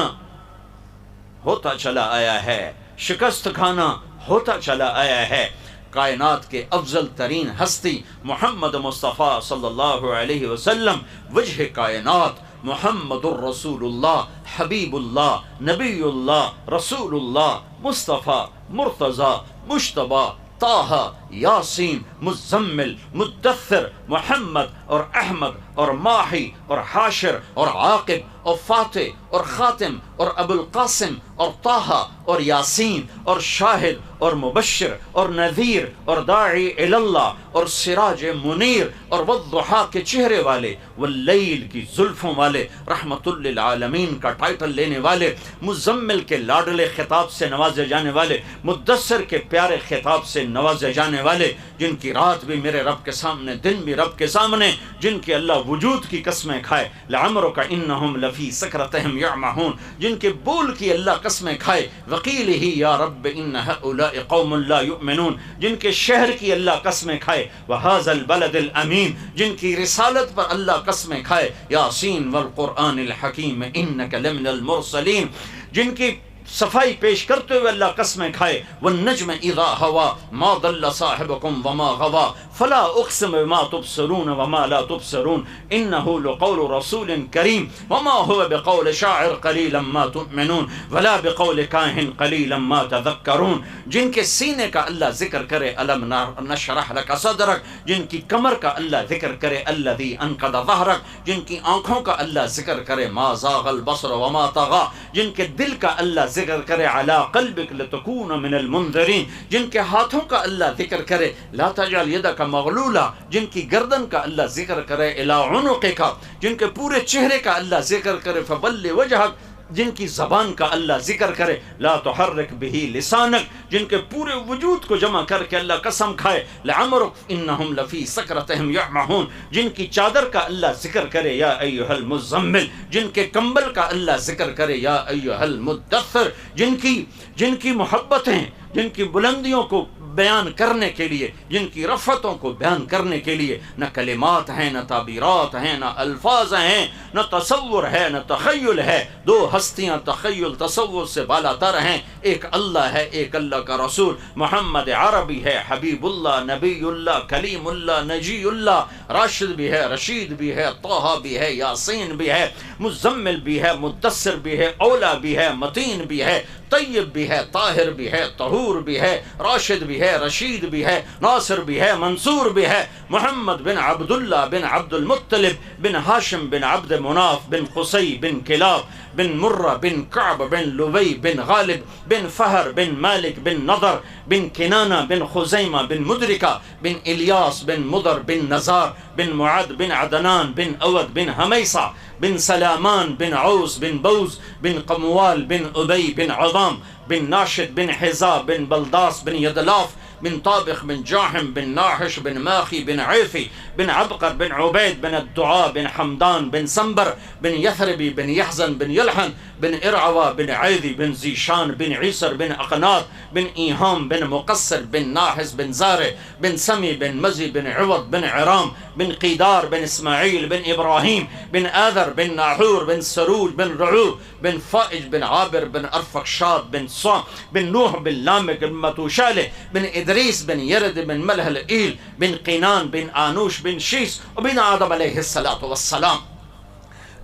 ہوتا چلا آیا ہے، شکست کھانا ہوتا چلا آیا ہے. کائنات کے افضل ترین ہستی محمد مصطفیٰ صلی اللہ علیہ وسلم، وجہ کائنات، محمد الرسول اللہ، حبیب اللہ، نبی اللہ، رسول اللہ، مصطفیٰ، مرتضی، مجتبی، طٰہٰ، یاسین، مزمل، مدثر، محمد اور احمد اور ماہی اور حاشر اور عاقب اور فاتح اور خاتم اور ابو القاسم اور طٰہٰ اور یاسین اور شاہد اور مبشر اور نذیر اور داعی اللہ اور سراج منیر اور والضحیٰ کے چہرے والے، واللیل کی زلفوں والے، رحمت للعالمین کا ٹائٹل لینے والے، مزمل کے لاڈلے خطاب سے نوازے جانے والے، مدثر کے پیارے خطاب سے نوازے جانے والے، جن کی رات بھی میرے رب کے سامنے، دن بھی رب کے سامنے، جن کے اللہ وجود کی قسمیں کھائے، لعمرک انہم لفی سکرتہم یعمہون، جن کے بول کی اللہ قسمیں کھائے، وقیل ہی یا رب ان ہؤلاء قوم لا یؤمنون، جن کے شہر کی اللہ قسمیں کھائے، وہذا البلد الامین، جن کی رسالت پر اللہ قسمیں کھائے، یاسین والقرآن الحکیم انک لمن المرسلین، جن کی صفائی پیش کرتے ہوئے اللہ قسمیں کھائے، والنجم اذا ہوا ما ضل صاحبکم وما غوا فلا اقسم بما تبصرون وما لا تبصرون انه لقول رسول کریم وما هو بقول شاعر قلیلا ما تؤمنون ولا بقول کاہن قلیلا ما تذکرون، جن کے سینے کا اللہ ذکر کرے الم نشرح لک صدرک، جن کی کمر کا اللہ ذکر کرے الذی انقض ظہرک، جن کی آنکھوں کا اللہ ذکر کرے ما زاغ البصر وما طغى، جن کے دل کا اللہ ذکر کرے علی قلبک لتکون من المنذرین، جن کے ہاتھوں کا اللہ ذکر کرے لا تجعل یدک مغلولہ، جن کی گردن کا اللہ ذکر کرے الی عنقک، جن کے پورے چہرے کا اللہ ذکر کرے فبل وجہک، جن کی زبان کا اللہ ذکر کرے لا تحرک بہ لسانک، جن کے پورے وجود کو جمع کر کے اللہ قسم کھائے لعمرک انہم لفی سکرتہم یعمہون، جن کی چادر کا اللہ ذکر کرے یا ایھا المزمل، جن کے کمبل کا اللہ ذکر کرے یا ایھا المدثر، جن کی محبتیں، جن کی بلندیوں کو بیان کرنے کے لیے، جن کی رفتوں کو بیان کرنے کے لیے نہ کلمات ہیں، نہ تعبیرات ہیں، نہ الفاظ ہیں، نہ تصور ہے، نہ تخیل ہے. دو ہستیاں تخیل تصور سے بالا تر ہیں، ایک اللہ ہے، ایک اللہ کا رسول محمد عربی ہے، حبیب اللہ، نبی اللہ، کلیم اللہ، نجی اللہ، راشد بھی ہے، رشید بھی ہے، طٰہٰ بھی ہے، یاسین بھی ہے، مزمل بھی ہے، مدثر بھی ہے، اولا بھی ہے، متین بھی ہے، طیب بھی ہے، طاہر بھی ہے، طہور بھی ہے، راشد بھی ہے، رشید بھی ہے، ناصر بھی ہے، منصور بھی ہے. محمد بن عبداللہ بن عبد المطلب بن ہاشم بن عبد مناف بن قصی بن کلاب بن مرہ بن کعب بن لبی بن غالب بن فہر بن مالک بن نضر بن کنانہ بن خزیمہ بن مدرکہ بن الیاس بن مضر بن نزار بن معد بن عدنان بن اود بن حمیصہ بن سلامان بن عوس بن بوز بن قموال بن ابی بن عظام بن ناشد بن حزا بن بلداس بن یدلاف بن طابخ بن جاحم بن ناحش بن ماخی بن عیفی بن عبقر بن عبید بن الدعاء بن حمدان بن سنبر بن یثربی بن یحزن بن یلحن بن ارعوا بن عیدی بن زیشان بن عیسر بن اقناط بن ایہام بن مقصر بن ناحس بن زارع بن سمی بن مزی بن عوض بن عرام بن قیدار بن اسماعیل بن ابراہیم بن آذر بن ناحور بن سروج بن رعوب بن فائج بن عابر بن ارفقشاد بن صام بن نوح بن لامک بن متوشالہ بن ادریس بن یرد بن ملح العیل بن قینان بن آنوش بن شیس وبن آدم علیہ السلام.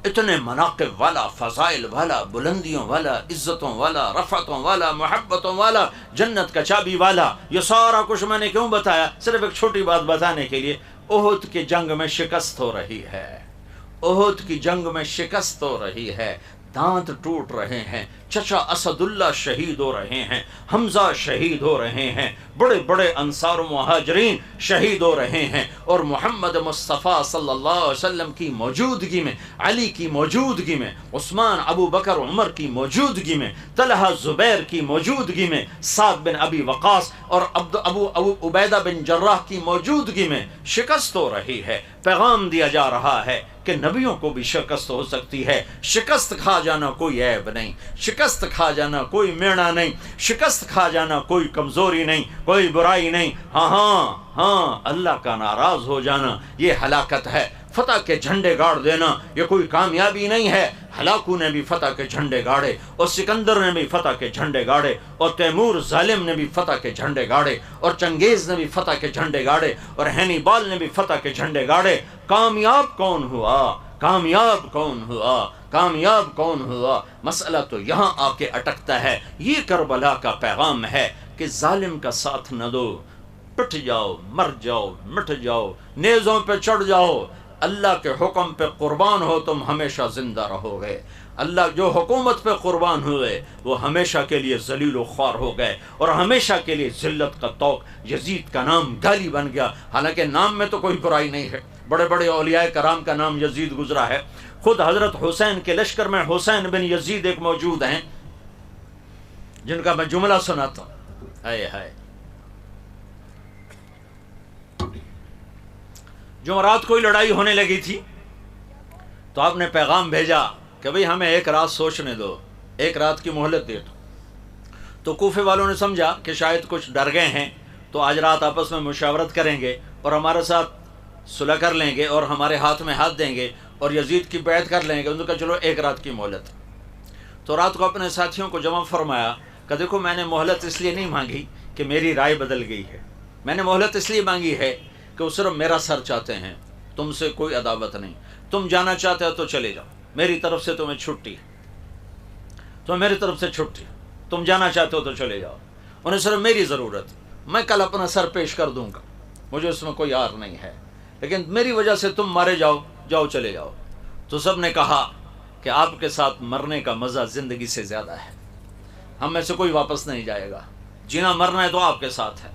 اتنے مناقب والا، فضائل والا، بلندیوں والا، عزتوں والا، رفعتوں والا، محبتوں والا، جنت کا چابی والا. یہ سارا کچھ میں نے کیوں بتایا؟ صرف ایک چھوٹی بات بتانے کے لیے. احد کی جنگ میں شکست ہو رہی ہے، احد کی جنگ میں شکست ہو رہی ہے، دانت ٹوٹ رہے ہیں، چچا اسد اللہ شہید ہو رہے ہیں، حمزہ شہید ہو رہے ہیں، بڑے بڑے انصار و مہاجرین شہید ہو رہے ہیں، اور محمد مصطفیٰ صلی اللہ علیہ وسلم کی موجودگی میں، علی کی موجودگی میں، عثمان، ابو بکر، عمر کی موجودگی میں، طلحہ زبیر کی موجودگی میں، سعد بن ابی وقاص اور ابو عبیدہ بن جراح کی موجودگی میں شکست ہو رہی ہے. پیغام دیا جا رہا ہے کہ نبیوں کو بھی شکست ہو سکتی ہے. شکست کھا جانا کوئی عیب نہیں، شکست کھا جانا کوئی میڑا نہیں، شکست کھا جانا کوئی کمزوری نہیں، کوئی برائی نہیں. ہاں اللہ کا ناراض ہو جانا یہ ہلاکت ہے. فتح کے جھنڈے گاڑ دینا یہ کوئی کامیابی نہیں ہے. ہلاکو نے بھی فتح کے جھنڈے گاڑے، اور سکندر نے بھی فتح کے جھنڈے گاڑے، اور تیمور ظالم نے بھی فتح کے جھنڈے گاڑے، اور چنگیز نے بھی فتح کے جھنڈے گاڑے، اور ہینیبال نے بھی فتح کے جھنڈے گاڑے. کامیاب کون ہوا؟ کامیاب کون ہوا؟ کامیاب کون ہوا؟ مسئلہ تو یہاں آ کے اٹکتا ہے. یہ کربلا کا پیغام ہے کہ ظالم کا ساتھ نہ دو، پٹ جاؤ، مر جاؤ، مٹ جاؤ، نیزوں پہ چڑھ جاؤ. اللہ کے حکم پہ قربان ہو تم ہمیشہ زندہ رہو گے. اللہ جو حکومت پہ قربان ہوئے وہ ہمیشہ کے لیے ذلیل و خوار ہو گئے، اور ہمیشہ کے لیے ذلت کا طوق. یزید کا نام گالی بن گیا، حالانکہ نام میں تو کوئی برائی نہیں ہے. بڑے بڑے اولیاء کرام کا نام یزید گزرا ہے. خود حضرت حسین کے لشکر میں حسین بن یزید ایک موجود ہیں جن کا میں جملہ سناتا ہوں. ہائے ہائے، جمعرات کوئی لڑائی ہونے لگی تھی تو آپ نے پیغام بھیجا کہ بھئی ہمیں ایک رات سوچنے دو، ایک رات کی مہلت دے دو. تو کوفے والوں نے سمجھا کہ شاید کچھ ڈر گئے ہیں تو آج رات آپس میں مشاورت کریں گے اور ہمارے ساتھ صلح کر لیں گے اور ہمارے ہاتھ میں ہاتھ دیں گے اور یزید کی بیعت کر لیں گے. انہوں نے کہا چلو ایک رات کی مہلت. تو رات کو اپنے ساتھیوں کو جمع فرمایا کہ دیکھو میں نے مہلت اس لیے نہیں مانگی کہ میری رائے بدل گئی ہے، میں نے مہلت اس لیے مانگی ہے کہ وہ صرف میرا سر چاہتے ہیں، تم سے کوئی عداوت نہیں. تم جانا چاہتے ہو تو چلے جاؤ، میری طرف سے تمہیں چھٹی، تو میری طرف سے چھٹی. تم جانا چاہتے ہو تو چلے جاؤ، انہیں صرف میری ضرورت. میں کل اپنا سر پیش کر دوں گا، مجھے اس میں کوئی یار نہیں ہے، لیکن میری وجہ سے تم مارے جاؤ، جاؤ چلے جاؤ. تو سب نے کہا کہ آپ کے ساتھ مرنے کا مزہ زندگی سے زیادہ ہے، ہم میں سے کوئی واپس نہیں جائے گا، جینا مرنا ہے تو آپ کے ساتھ ہے.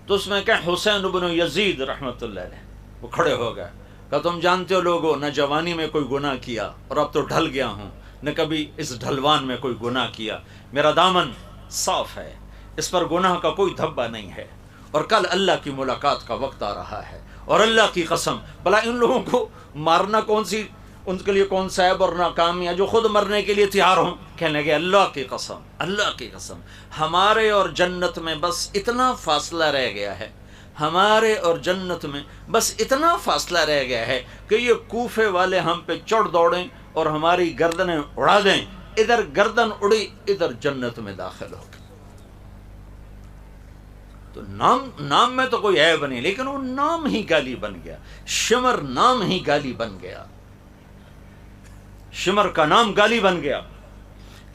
تو اس میں کہ حسین بن یزید رحمۃ اللہ علیہ وہ کھڑے ہو گئے کہ تم جانتے ہو لوگوں، نہ جوانی میں کوئی گناہ کیا اور اب تو ڈھل گیا ہوں، نہ کبھی اس ڈھلوان میں کوئی گناہ کیا. میرا دامن صاف ہے، اس پر گناہ کا کوئی دھبا نہیں ہے، اور کل اللہ کی ملاقات کا وقت آ رہا ہے. اور اللہ کی قسم، بھلا ان لوگوں کو مارنا ان کے لیے کون سا عیب اور ناکامی ہے جو خود مرنے کے لیے تیار ہوں. کہنے لگے اللہ کی قسم، اللہ کی قسم، ہمارے اور جنت میں بس اتنا فاصلہ رہ گیا ہے، ہمارے اور جنت میں بس اتنا فاصلہ رہ گیا ہے کہ یہ کوفے والے ہم پہ چڑھ دوڑیں اور ہماری گردنیں اڑا دیں. ادھر گردن اڑی، ادھر جنت میں داخل ہو گئے. تو نام میں تو کوئی عیب نہیں، لیکن وہ نام ہی گالی بن گیا. شمر نام ہی گالی بن گیا، شمر کا نام گالی بن گیا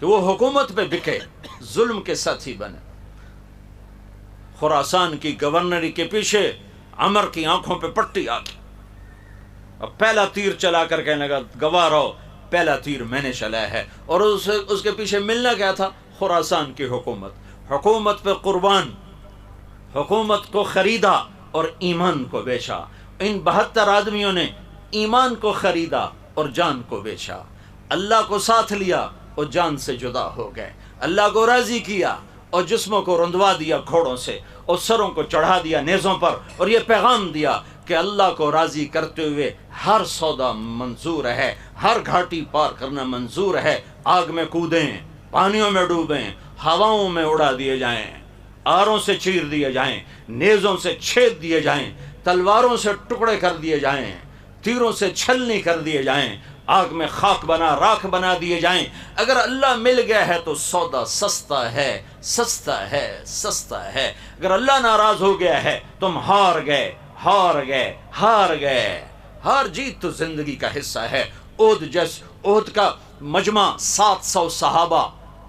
کہ وہ حکومت پہ بکے، ظلم کے ساتھی بنے. خراسان کی گورنری کے پیچھے عمر کی آنکھوں پہ پٹی آ گئی، اب پہلا تیر چلا کر کہنے لگا گواہ رہو، پہلا تیر میں نے چلایا ہے. اور اس کے پیچھے ملنا کیا تھا؟ خراسان کی حکومت. حکومت پہ قربان، حکومت کو خریدا اور ایمان کو بیچا. ان 72 آدمیوں نے ایمان کو خریدا اور جان کو بیچا. اللہ کو ساتھ لیا اور جان سے جدا ہو گئے. اللہ کو راضی کیا اور جسموں کو رندوا دیا گھوڑوں سے، اور سروں کو چڑھا دیا نیزوں پر، اور یہ پیغام دیا کہ اللہ کو راضی کرتے ہوئے ہر سودا منظور ہے، ہر گھاٹی پار کرنا منظور ہے. آگ میں کودیں، پانیوں میں ڈوبیں، ہواؤں میں اڑا دیے جائیں، آروں سے چیر دیے جائیں، نیزوں سے چھید دیے جائیں، تلواروں سے ٹکڑے کر دیے جائیں، تیروں سے چھلنی کر دیے جائیں، آگ میں خاک بنا راکھ بنا دیے جائیں. اگر اللہ مل گیا ہے تو سودا سستا ہے، سستا ہے، سستا ہے. اگر اللہ ناراض ہو گیا ہے تم ہار گئے، ہار گئے، ہار گئے. ہار جیت تو زندگی کا حصہ ہے. عہد کا مجمع 700 صحابہ،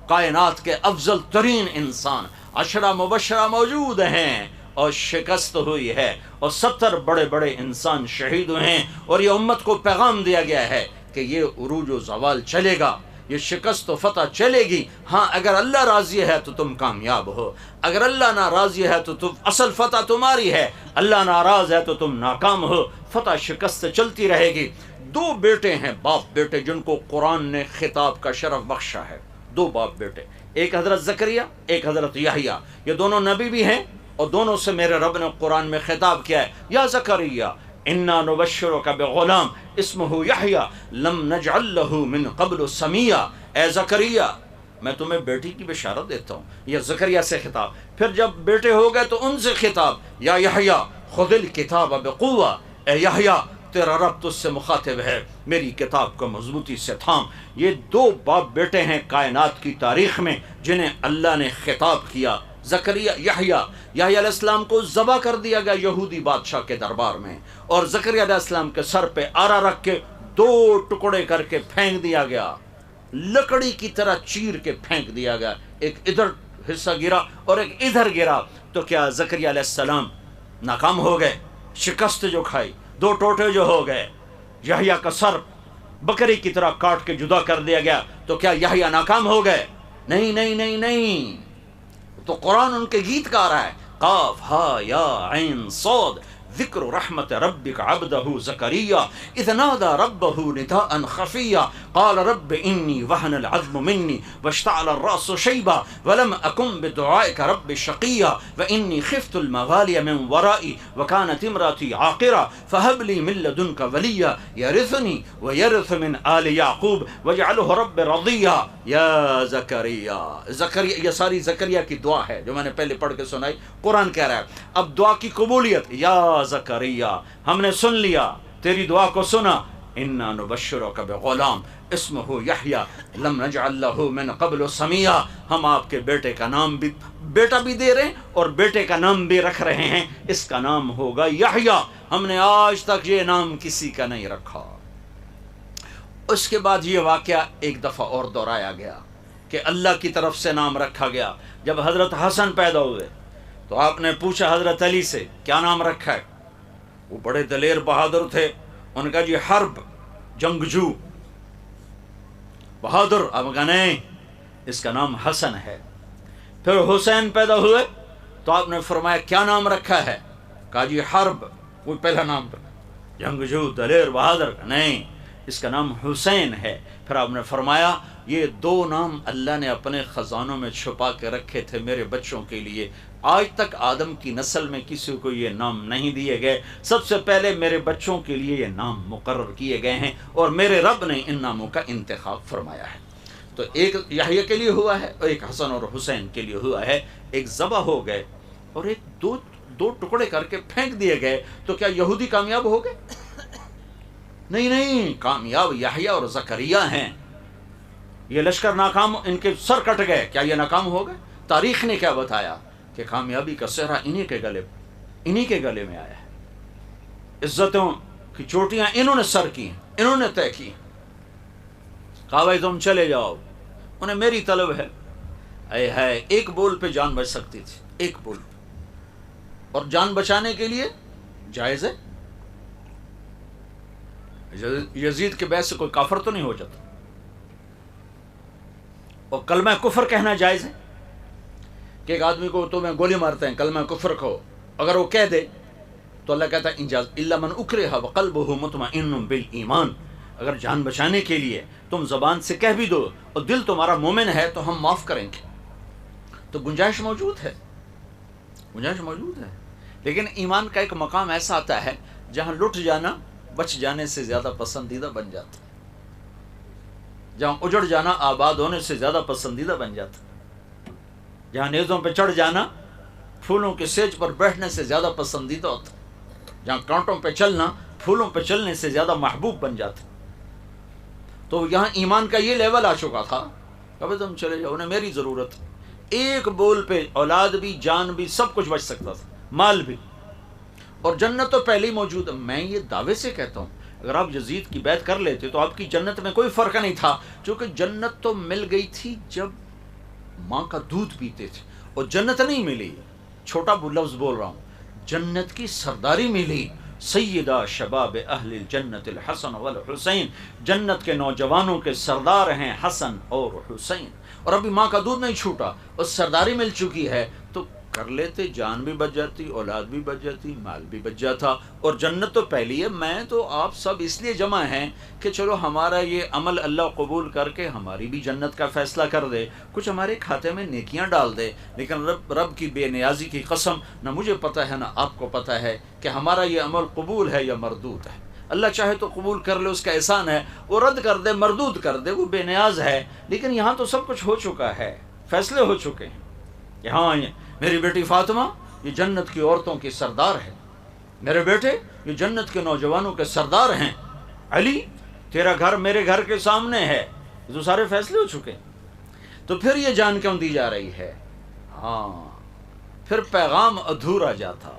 کائنات کے افضل ترین انسان، 10 مبشرہ موجود ہیں اور شکست ہوئی ہے، اور 70 بڑے بڑے انسان شہید ہوئے ہیں، اور یہ امت کو پیغام دیا گیا ہے کہ یہ عروج و زوال چلے گا، یہ شکست و فتح چلے گی۔ ہاں اگر اللہ راضی ہے تو تم کامیاب ہو، اگر اللہ ناراضی ہے تو تم اصل فتح تمہاری ہے، اللہ ناراض ہے تو تم ناکام ہو، فتح شکست چلتی رہے گی۔ 2 بیٹے ہیں، باپ بیٹے، جن کو قرآن نے خطاب کا شرف بخشا ہے، 2 باپ بیٹے، ایک حضرت زکریا، ایک حضرت یحییٰ، یہ دونوں نبی بھی ہیں، اور دونوں سے میرے رب نے قرآن میں خطاب کیا ہے، یا زکریا انا نبشرک بغلام اسمہ یحییٰ لم نجعل لہ من قبل سمیہ، اے زکریا میں تمہیں بیٹی کی بشارت دیتا ہوں، یہ زکریا سے خطاب۔ پھر جب بیٹے ہو گئے تو ان سے خطاب، یا یحییٰ خذ الکتاب بقوہ، اے یحییٰ تیرا رب تجھ سے مخاطب ہے، میری کتاب کو مضبوطی سے تھام۔ یہ 2 باپ بیٹے ہیں کائنات کی تاریخ میں جنہیں اللہ نے خطاب کیا۔ زکریا یحییٰ علیہ السلام کو ذبح کر دیا گیا یہودی بادشاہ کے دربار میں، اور زکریا علیہ السلام کے سر پہ آرا رکھ کے 2 ٹکڑے کر کے پھینک دیا گیا، لکڑی کی طرح چیر کے پھینک دیا گیا، ایک ادھر حصہ گرا اور ایک ادھر گرا۔ تو کیا زکریا علیہ السلام ناکام ہو گئے؟ شکست جو کھائی، 2 ٹوٹے جو ہو گئے، یحییٰ کا سر بکری کی طرح کاٹ کے جدا کر دیا گیا، تو کیا یحییٰ ناکام ہو گئے؟ نہیں نہیں نہیں نہیں، تو قرآن ان کے گیت گا رہا ہے، قاف ہا یا عین صاد ذکر رحمت ربک عبدہ زکریا اذ نادى ربہ نداء خفیا قال رب انی وہن العظم منی واشتعل الراس شیبا ولم اکن بدعائک رب شقیا وانی خفت الموالی من ورائی وکانت امراتی عاقرا فہب لی من لدنک ولیا یرثنی ویرث من آل یعقوب واجعلہ رب رضیا۔ یا زکریا، یہ ساری زکریا کی دعا ہے جو میں نے پہلے پڑھ کے سنائی، قرآن کہہ رہا ہے۔ اب دعا کی قبولیت، یا زکریا ہم نے سن لیا، تیری دعا کو سنا، انا نبشرک بغلام اسمہ یحییٰ لم نجعل لہ من قبل سمیہ، ہم آپ کے بیٹے کا نام بھی بیٹا بھی دے رہے ہیں اور بیٹے کا نام بھی رکھ رہے ہیں، اس کا نام ہوگا یحییٰ، ہم نے آج تک یہ نام کسی کا نہیں رکھا۔ اس کے بعد یہ واقعہ ایک دفعہ اور دہرایا گیا کہ اللہ کی طرف سے نام رکھا گیا۔ جب حضرت حسن پیدا ہوئے تو آپ نے پوچھا حضرت علی سے کیا نام رکھا ہے؟ وہ بڑے دلیر بہادر تھے، ان کا جی حرب، جنگجو، بہادر۔ اب کہا نہیں، اس کا نام حسن ہے۔ پھر حسین پیدا ہوئے تو آپ نے فرمایا کیا نام رکھا ہے؟ کہا جی حرب، وہ پہلا نام تھا، جنگجو دلیر بہادر، نہیں اس کا نام حسین ہے۔ پھر آپ نے فرمایا یہ 2 نام اللہ نے اپنے خزانوں میں چھپا کے رکھے تھے میرے بچوں کے لیے، آج تک آدم کی نسل میں کسی کو یہ نام نہیں دیے گئے، سب سے پہلے میرے بچوں کے لیے یہ نام مقرر کیے گئے ہیں اور میرے رب نے ان ناموں کا انتخاب فرمایا ہے۔ تو ایک یحییٰ کے لیے ہوا ہے اور ایک حسن اور حسین کے لیے ہوا ہے، ایک ذبح ہو گئے اور ایک دو ٹکڑے کر کے پھینک دیے گئے، تو کیا یہودی کامیاب ہو گئے؟ نہیں نہیں، کامیاب یحییٰ اور زکریا ہیں۔ یہ لشکر ناکام، ان کے سر کٹ گئے، کیا یہ ناکام ہو گئے؟ تاریخ نے کیا بتایا کہ کامیابی کا سہرا انہی کے گلے میں آیا ہے، عزتوں کی چوٹیاں انہوں نے سر کی، انہوں نے طے کی۔ کہا بھائی تم چلے جاؤ، انہیں میری طلب ہے، اے ہے ایک بول پہ جان بچ سکتی تھی، ایک بول پہ، اور جان بچانے کے لیے جائز ہے، یزید کے بیعت سے کوئی کافر تو نہیں ہو جاتا، اور کلمہ کفر کہنا جائز ہے کہ ایک آدمی کو تمہیں گولی مارتے ہیں کلمہ کفر کو اگر وہ کہہ دے تو اللہ کہتا ہے انجاز الا من اکرہ وقلبہ مطمئن بالایمان، اگر جان بچانے کے لیے تم زبان سے کہہ بھی دو اور دل تمہارا مومن ہے تو ہم معاف کریں گے، تو گنجائش موجود ہے، لیکن ایمان کا ایک مقام ایسا آتا ہے جہاں لٹ جانا بچ جانے سے زیادہ پسندیدہ بن جاتا ہے، جہاں اجڑ جانا آباد ہونے سے زیادہ پسندیدہ بن جاتا ہے، جہاں نیزوں پہ چڑھ جانا پھولوں کے سیج پر بیٹھنے سے زیادہ پسندیدہ ہوتا ہے، جہاں کانٹوں پہ چلنا پھولوں پہ چلنے سے زیادہ محبوب بن جاتا ہے۔ تو یہاں ایمان کا یہ لیول آ چکا تھا، کبھی تم چلے جاؤ، انہیں میری ضرورت ہے، ایک بول پہ اولاد بھی جان بھی سب کچھ بچ سکتا تھا، مال بھی، اور جنت تو پہلے ہی موجود ہے۔ میں یہ دعوے سے کہتا ہوں اگر آپ یزید کی بیعت کر لیتے تو آپ کی جنت میں کوئی فرق نہیں تھا، چونکہ جنت تو مل گئی تھی جب ماں کا دودھ پیتے تھے، اور جنت نہیں ملی، چھوٹا لفظ بول رہا ہوں، جنت کی سرداری ملی۔ سیدہ شباب اہل الجنت الحسن والحسین، جنت کے نوجوانوں کے سردار ہیں حسن اور حسین، اور ابھی ماں کا دودھ نہیں چھوٹا اور سرداری مل چکی ہے، تو کر لیتے، جان بھی بچ جاتی، اولاد بھی بچ جاتی، مال بھی بچ جاتا، اور جنت تو پہلی ہے۔ میں تو آپ سب اس لیے جمع ہیں کہ چلو ہمارا یہ عمل اللہ قبول کر کے ہماری بھی جنت کا فیصلہ کر دے، کچھ ہمارے کھاتے میں نیکیاں ڈال دے، لیکن رب کی بے نیازی کی قسم، نہ مجھے پتہ ہے نہ آپ کو پتہ ہے کہ ہمارا یہ عمل قبول ہے یا مردود ہے۔ اللہ چاہے تو قبول کر لے، اس کا احسان ہے، وہ رد کر دے، مردود کر دے، وہ بے نیاز ہے۔ لیکن یہاں تو سب کچھ ہو چکا ہے، فیصلے ہو چکے ہیں۔ یہاں میری بیٹی فاطمہ یہ جنت کی عورتوں کی سردار ہے، میرے بیٹے یہ جنت کے نوجوانوں کے سردار ہیں، علی تیرا گھر میرے گھر کے سامنے ہے، یہ تو سارے فیصلے ہو چکے۔ تو پھر یہ جان کیوں دی جا رہی ہے؟ ہاں، پھر پیغام ادھورا جاتا،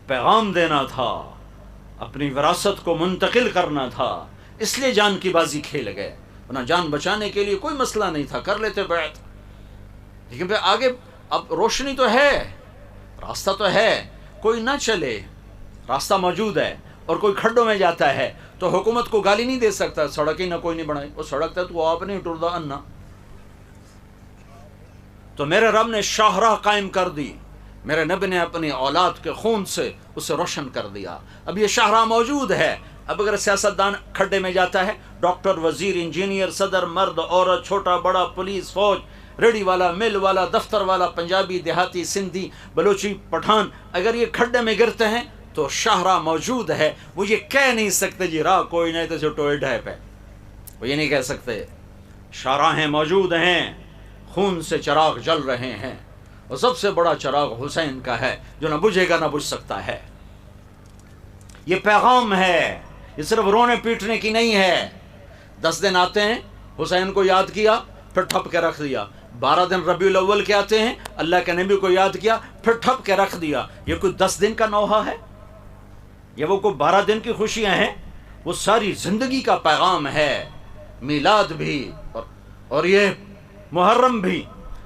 پیغام دینا تھا، اپنی وراثت کو منتقل کرنا تھا، اس لیے جان کی بازی کھیل گئے، ورنہ جان بچانے کے لیے کوئی مسئلہ نہیں تھا، کر لیتے بیعت۔ لیکن پھر آگے اب روشنی تو ہے، راستہ تو ہے، کوئی نہ چلے، راستہ موجود ہے، اور کوئی کھڈوں میں جاتا ہے تو حکومت کو گالی نہیں دے سکتا، سڑک ہی نہ کوئی نہیں بنائی، وہ سڑک تھا تو آپ نہیں ٹردا انا۔ تو میرے رب نے شاہراہ قائم کر دی، میرے نبی نے اپنی اولاد کے خون سے اسے روشن کر دیا۔ اب یہ شاہراہ موجود ہے۔ اب اگر سیاستدان کھڈے میں جاتا ہے، ڈاکٹر، وزیر، انجینئر، صدر، مرد، عورت، چھوٹا بڑا، پولیس، فوج، ریڑی والا، مل والا، دفتر والا، پنجابی، دیہاتی، سندھی، بلوچی، پٹھان، اگر یہ کھڈے میں گرتے ہیں تو شاہراہ موجود ہے۔ وہ یہ کہہ نہیں سکتے جی راہ کوئی نہیں تو ٹوئے ڈھیپ ہے، وہ یہ نہیں کہہ سکتے۔ شاہراہیں موجود ہیں، خون سے چراغ جل رہے ہیں، اور سب سے بڑا چراغ حسین کا ہے جو نہ بجھے گا نہ بجھ سکتا ہے۔ یہ پیغام ہے، یہ صرف رونے پیٹنے کی نہیں ہے۔ 10 دن آتے ہیں، حسین کو یاد کیا، پھر ٹھپ کے رکھ دیا۔ 12 دن ربیع الاول کے آتے ہیں، اللہ کے نبی کو یاد کیا، پھر ٹھپ کے رکھ دیا۔ یہ کوئی 10 دن کا نوحہ ہے؟ یہ وہ کوئی 12 دن کی خوشیاں ہیں؟ وہ ساری زندگی کا پیغام ہے۔ میلاد بھی اور یہ محرم بھی،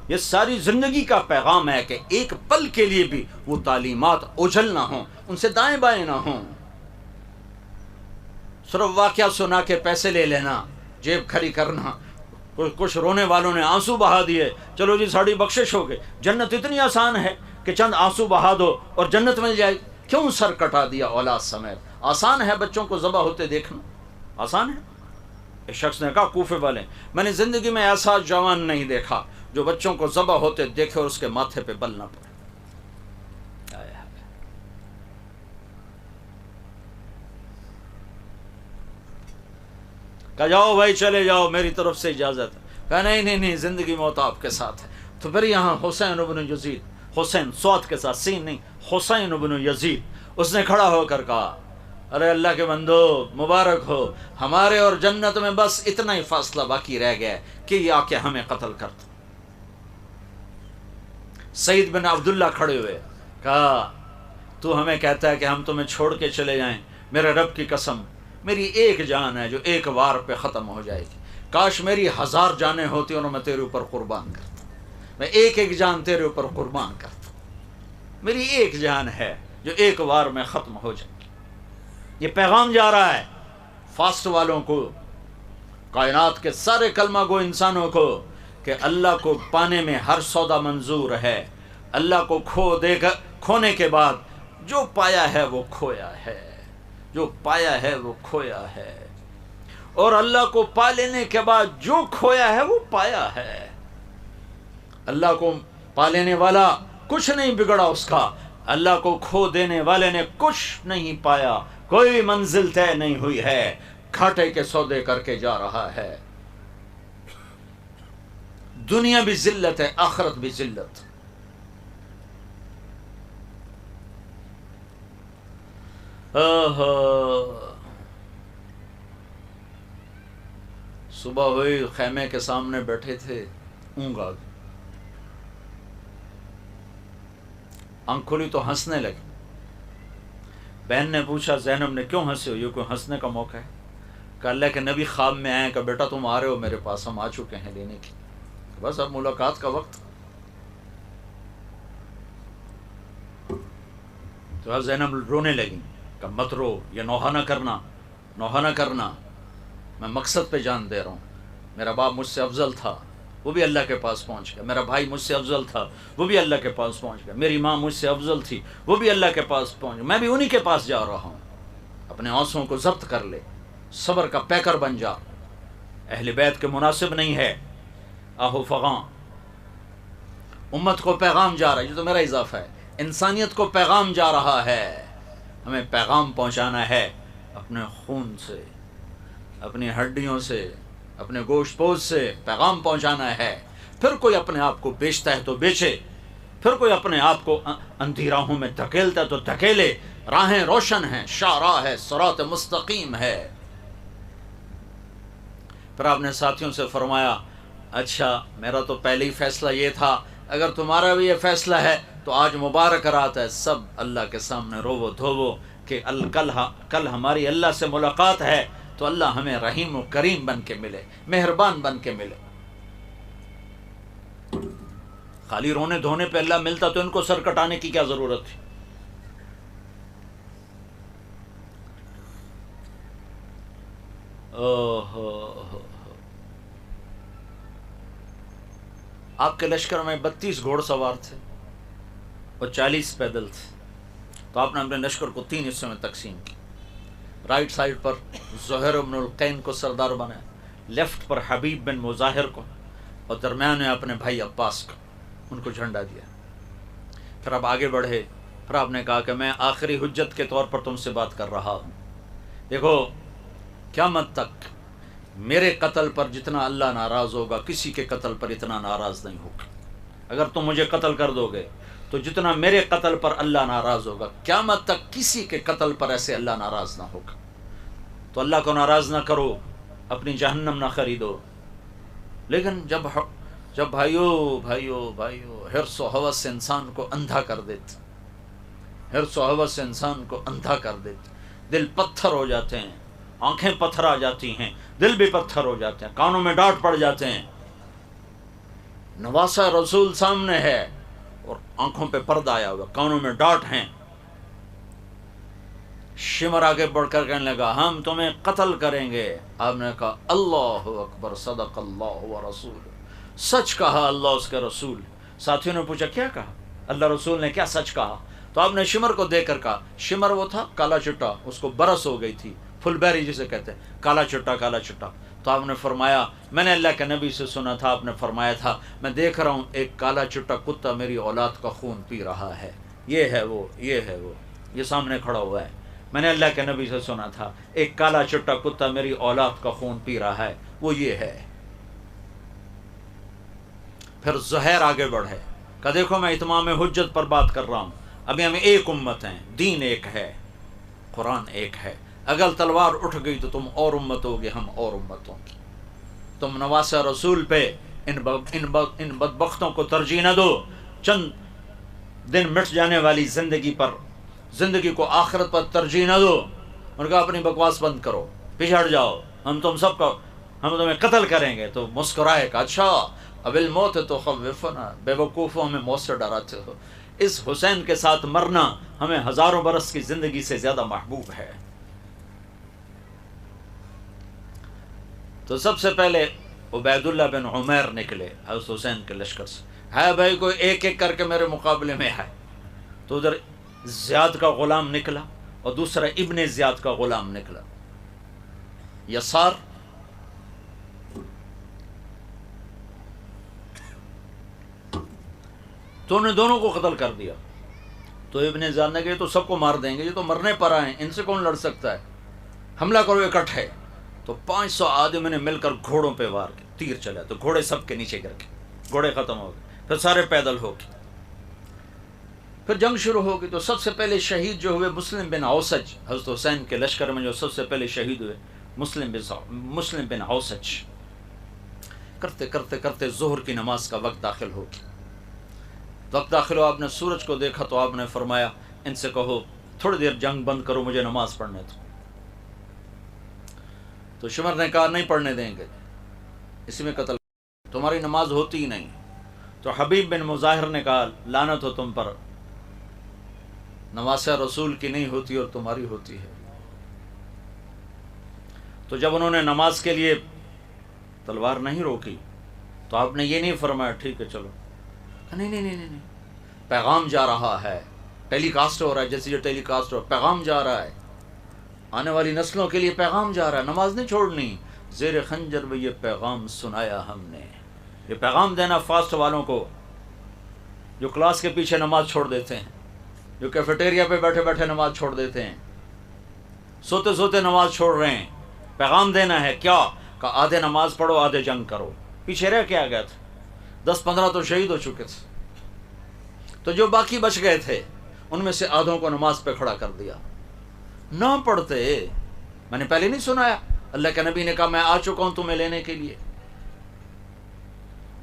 یہ ساری زندگی کا پیغام ہے کہ ایک پل کے لیے بھی وہ تعلیمات اوجھل نہ ہوں، ان سے دائیں بائیں نہ ہوں۔ صرف واقعہ سنا کے پیسے لے لینا، جیب کھری کرنا، کچھ رونے والوں نے آنسو بہا دیے، چلو جی ساڑی بخشش ہو گئے۔ جنت اتنی آسان ہے کہ چند آنسو بہا دو اور جنت مل جائے، کیوں سر کٹا دیا اولاد سمیت؟ آسان ہے بچوں کو ذبح ہوتے دیکھنا، آسان ہے۔ ایک شخص نے کہا، کوفے والے، میں نے زندگی میں ایسا جوان نہیں دیکھا جو بچوں کو ذبح ہوتے دیکھے اور اس کے ماتھے پہ بل نہ پڑے۔ کہا جاؤ بھائی چلے جاؤ، میری طرف سے اجازت ہے۔ کہا نہیں، زندگی موت آپ کے ساتھ ہے۔ تو پھر یہاں حسین ابن یزید، حسین صاد کے ساتھ سین نہیں، حسین ابن یزید، اس نے کھڑا ہو کر کہا، ارے اللہ کے بندو مبارک ہو، ہمارے اور جنت میں بس اتنا ہی فاصلہ باقی رہ گیا کہ یہ آ کے ہمیں قتل کرتا۔ سعید بن عبداللہ کھڑے ہوئے، کہا تو ہمیں کہتا ہے کہ ہم تمہیں چھوڑ کے چلے جائیں، میرے رب کی قسم میری ایک جان ہے جو ایک وار پہ ختم ہو جائے گی، کاش میری 1000 جانیں ہوتی اور میں تیرے اوپر قربان کرتا، میں ایک جان تیرے اوپر قربان کرتا، میری ایک جان ہے جو ایک وار میں ختم ہو جائے گی۔ یہ پیغام جا رہا ہے فاسٹ والوں کو، کائنات کے سارے کلمہ گو انسانوں کو، کہ اللہ کو پانے میں ہر سودا منظور ہے، اللہ کو کھونے کے بعد جو پایا ہے وہ کھویا ہے، جو پایا ہے وہ کھویا ہے، اور اللہ کو پا لینے کے بعد جو کھویا ہے وہ پایا ہے۔ اللہ کو پا لینے والا کچھ نہیں بگڑا اس کا، اللہ کو کھو دینے والے نے کچھ نہیں پایا، کوئی منزل طے نہیں ہوئی ہے، گھاٹے کے سودے کر کے جا رہا ہے۔ دنیا بھی ذلت ہے، آخرت بھی ذلت۔ صبح ہوئی، خیمے کے سامنے بیٹھے تھے، اونگ آ گئی، آنکھ کھلی تو ہنسنے لگے، بہن نے پوچھا زینب نے کیوں ہنسے ہو، یہ کوئی ہنسنے کا موقع ہے؟ کہ اللہ کے نبی خواب میں آئے کہ بیٹا تم آ رہے ہو میرے پاس، ہم آ چکے ہیں لینے کی، بس اب ملاقات کا وقت۔ تو اب زینب رونے لگیں کہ مت رو، یہ نوحہ نہ کرنا، نوحہ نہ کرنا، میں مقصد پہ جان دے رہا ہوں۔ میرا باپ مجھ سے افضل تھا، وہ بھی اللہ کے پاس پہنچ گیا، میرا بھائی مجھ سے افضل تھا، وہ بھی اللہ کے پاس پہنچ گیا، میری ماں مجھ سے افضل تھی، وہ بھی اللہ کے پاس پہنچ گیا، میں بھی انہی کے پاس جا رہا ہوں۔ اپنے آنسوؤں کو ضبط کر لے، صبر کا پیکر بن جا، اہل بیت کے مناسب نہیں ہے آہو فغاں۔ امت کو پیغام جا رہا ہے، یہ تو میرا اضافہ ہے، انسانیت کو پیغام جا رہا ہے، ہمیں پیغام پہنچانا ہے اپنے خون سے، اپنی ہڈیوں سے، اپنے گوشت پوش سے پیغام پہنچانا ہے۔ پھر کوئی اپنے آپ کو بیچتا ہے تو بیچے، پھر کوئی اپنے آپ کو اندھی راہوں میں دھکیلتا ہے تو دھکیلے، راہیں روشن ہیں، شاہراہ ہے، صراط مستقیم ہے۔ پھر آپ نے ساتھیوں سے فرمایا اچھا میرا تو پہلے ہی فیصلہ یہ تھا، اگر تمہارا بھی یہ فیصلہ ہے تو آج مبارک رات ہے، سب اللہ کے سامنے روو دھوو کہ کل ہماری اللہ سے ملاقات ہے، تو اللہ ہمیں رحیم و کریم بن کے ملے، مہربان بن کے ملے۔ خالی رونے دھونے پہ اللہ ملتا تو ان کو سر کٹانے کی کیا ضرورت تھی؟ آپ کے لشکر میں 32 گھوڑ سوار تھے اور 40 پیدل تھے، تو آپ نے اپنے لشکر کو 3 حصوں میں تقسیم کی۔ رائٹ سائڈ پر زہیر بن القین کو سردار بنایا، لیفٹ پر حبیب بن مظاہر کو، اور درمیان میں اپنے بھائی عباس کو، ان کو جھنڈا دیا۔ پھر آپ آگے بڑھے، پھر آپ نے کہا کہ میں آخری حجت کے طور پر تم سے بات کر رہا ہوں، دیکھو قیامت تک میرے قتل پر جتنا اللہ ناراض ہوگا کسی کے قتل پر اتنا ناراض نہیں ہوگا۔ اگر تم مجھے قتل کر دو گے تو جتنا میرے قتل پر اللہ ناراض ہوگا قیامت تک کسی کے قتل پر ایسے اللہ ناراض نہ ہوگا۔ تو اللہ کو ناراض نہ کرو، اپنی جہنم نہ خریدو۔ لیکن جب بھائیو حرص و ہوس سے انسان کو اندھا کر دیتے، حرص و ہوس سے انسان کو اندھا کر دیتے، دل پتھر ہو جاتے ہیں، آنکھیں پتھر آ جاتی ہیں، دل بھی پتھر ہو جاتے ہیں، کانوں میں ڈانٹ پڑ جاتے ہیں۔ نواسہ رسول سامنے ہے اور آنکھوں پہ پردہ آیا ہوا، کانوں میں ڈانٹ ہیں۔ شمر آگے بڑھ کر کہنے لگا ہم تمہیں قتل کریں گے۔ آپ نے کہا اللہ اکبر، صدق اللہ و رسول، سچ کہا اللہ اس کے رسول۔ ساتھیوں نے پوچھا کیا کہا، اللہ رسول نے کیا سچ کہا؟ تو آپ نے شمر کو دیکھ کر کہا، شمر وہ تھا کالا چٹا، اس کو برس ہو گئی تھی، فل بیری جسے کہتے ہیں، کالا چٹا کالا چٹا۔ تو آپ نے فرمایا میں نے اللہ کے نبی سے سنا تھا، آپ نے فرمایا تھا میں دیکھ رہا ہوں ایک کالا چٹا کتا میری اولاد کا خون پی رہا ہے، یہ ہے وہ، یہ سامنے کھڑا ہوا ہے، میں نے اللہ کے نبی سے سنا تھا ایک کالا چٹا کتا میری اولاد کا خون پی رہا ہے، وہ یہ ہے۔ پھر زہیر آگے بڑھے کہ دیکھو میں اتمام حجت پر بات کر رہا ہوں، ابھی ہمیں ایک امت ہیں، دین ایک ہے، قرآن ایک ہے، اگر تلوار اٹھ گئی تو تم اور امت ہوگے، ہم اور امت ہوں گے۔ تم نواسہ رسول پہ ان بدبختوں کو ترجیح نہ دو، چند دن مٹ جانے والی زندگی پر، زندگی کو آخرت پر ترجیح نہ دو۔ ان کا اپنی بکواس بند کرو، پیچھے ہٹ جاؤ، ہم تمہیں قتل کریں گے۔ تو مسکرائے کہ اچھا اب الموت تو خوفنا، بے وقوفوں ہمیں موت سے ڈراتے ہو، اس حسین کے ساتھ مرنا ہمیں ہزاروں برس کی زندگی سے زیادہ محبوب ہے۔ تو سب سے پہلے عبید اللہ بن عمیر نکلے حضرت حسین کے لشکر سے، ہے بھائی کوئی ایک ایک کر کے میرے مقابلے میں ہے۔ تو ادھر زیاد کا غلام نکلا اور دوسرا ابن زیاد کا غلام نکلا، یسار۔ تو انہیں دونوں کو قتل کر دیا۔ تو ابن زیاد نے کہا تو سب کو مار دیں گے، یہ تو مرنے پر آئے ہیں، ان سے کون لڑ سکتا ہے، حملہ کرو اکٹھے۔ تو 500 آدمی نے مل کر گھوڑوں پہ وار کے تیر چلا، تو گھوڑے سب کے نیچے گر کے گھوڑے ختم ہو گئے، پھر سارے پیدل ہو گئے، پھر جنگ شروع ہو گئی۔ تو سب سے پہلے شہید جو ہوئے مسلم بن اوسج، حضرت حسین کے لشکر میں جو سب سے پہلے شہید ہوئے مسلم بن اوسج۔ کرتے کرتے کرتے ظہر کی نماز کا وقت داخل ہو گیا۔ وقت داخل ہو، آپ نے سورج کو دیکھا تو آپ نے فرمایا ان سے کہو تھوڑی دیر جنگ بند کرو، مجھے نماز پڑھنے دو۔ تو شمر نے کہا نہیں پڑھنے دیں گے، اسی میں قتل، تمہاری نماز ہوتی ہی نہیں۔ تو حبیب بن مظاہر نے کہا لعنت ہو تم پر، نماز رسول کی نہیں ہوتی اور تمہاری ہوتی ہے۔ تو جب انہوں نے نماز کے لیے تلوار نہیں روکی تو آپ نے یہ نہیں فرمایا ٹھیک ہے چلو، نہیں نہیں نہیں نہیں، پیغام جا رہا ہے، ٹیلی کاسٹ ہو رہا ہے، جیسے یہ ٹیلی کاسٹ ہو، پیغام جا رہا ہے، آنے والی نسلوں کے لیے پیغام جا رہا ہے، نماز نہیں چھوڑنی۔ زیر خنجر میں یہ پیغام سنایا ہم نے، یہ پیغام دینا فاسٹ والوں کو جو کلاس کے پیچھے نماز چھوڑ دیتے ہیں، جو کیفیٹیریا پہ بیٹھے بیٹھے نماز چھوڑ دیتے ہیں، سوتے سوتے نماز چھوڑ رہے ہیں۔ پیغام دینا ہے کیا؟ کہ آدھے نماز پڑھو آدھے جنگ کرو۔ پیچھے رہ کے آ گیا تھا، 10-15 تو شہید ہو چکے تھے، تو جو باقی بچ گئے تھے ان میں سے آدھوں کو نماز پہ کھڑا کر دیا۔ نہ پڑھتے، میں نے پہلے نہیں سنایا اللہ کے نبی نے کہا میں آ چکا ہوں تمہیں لینے کے لیے،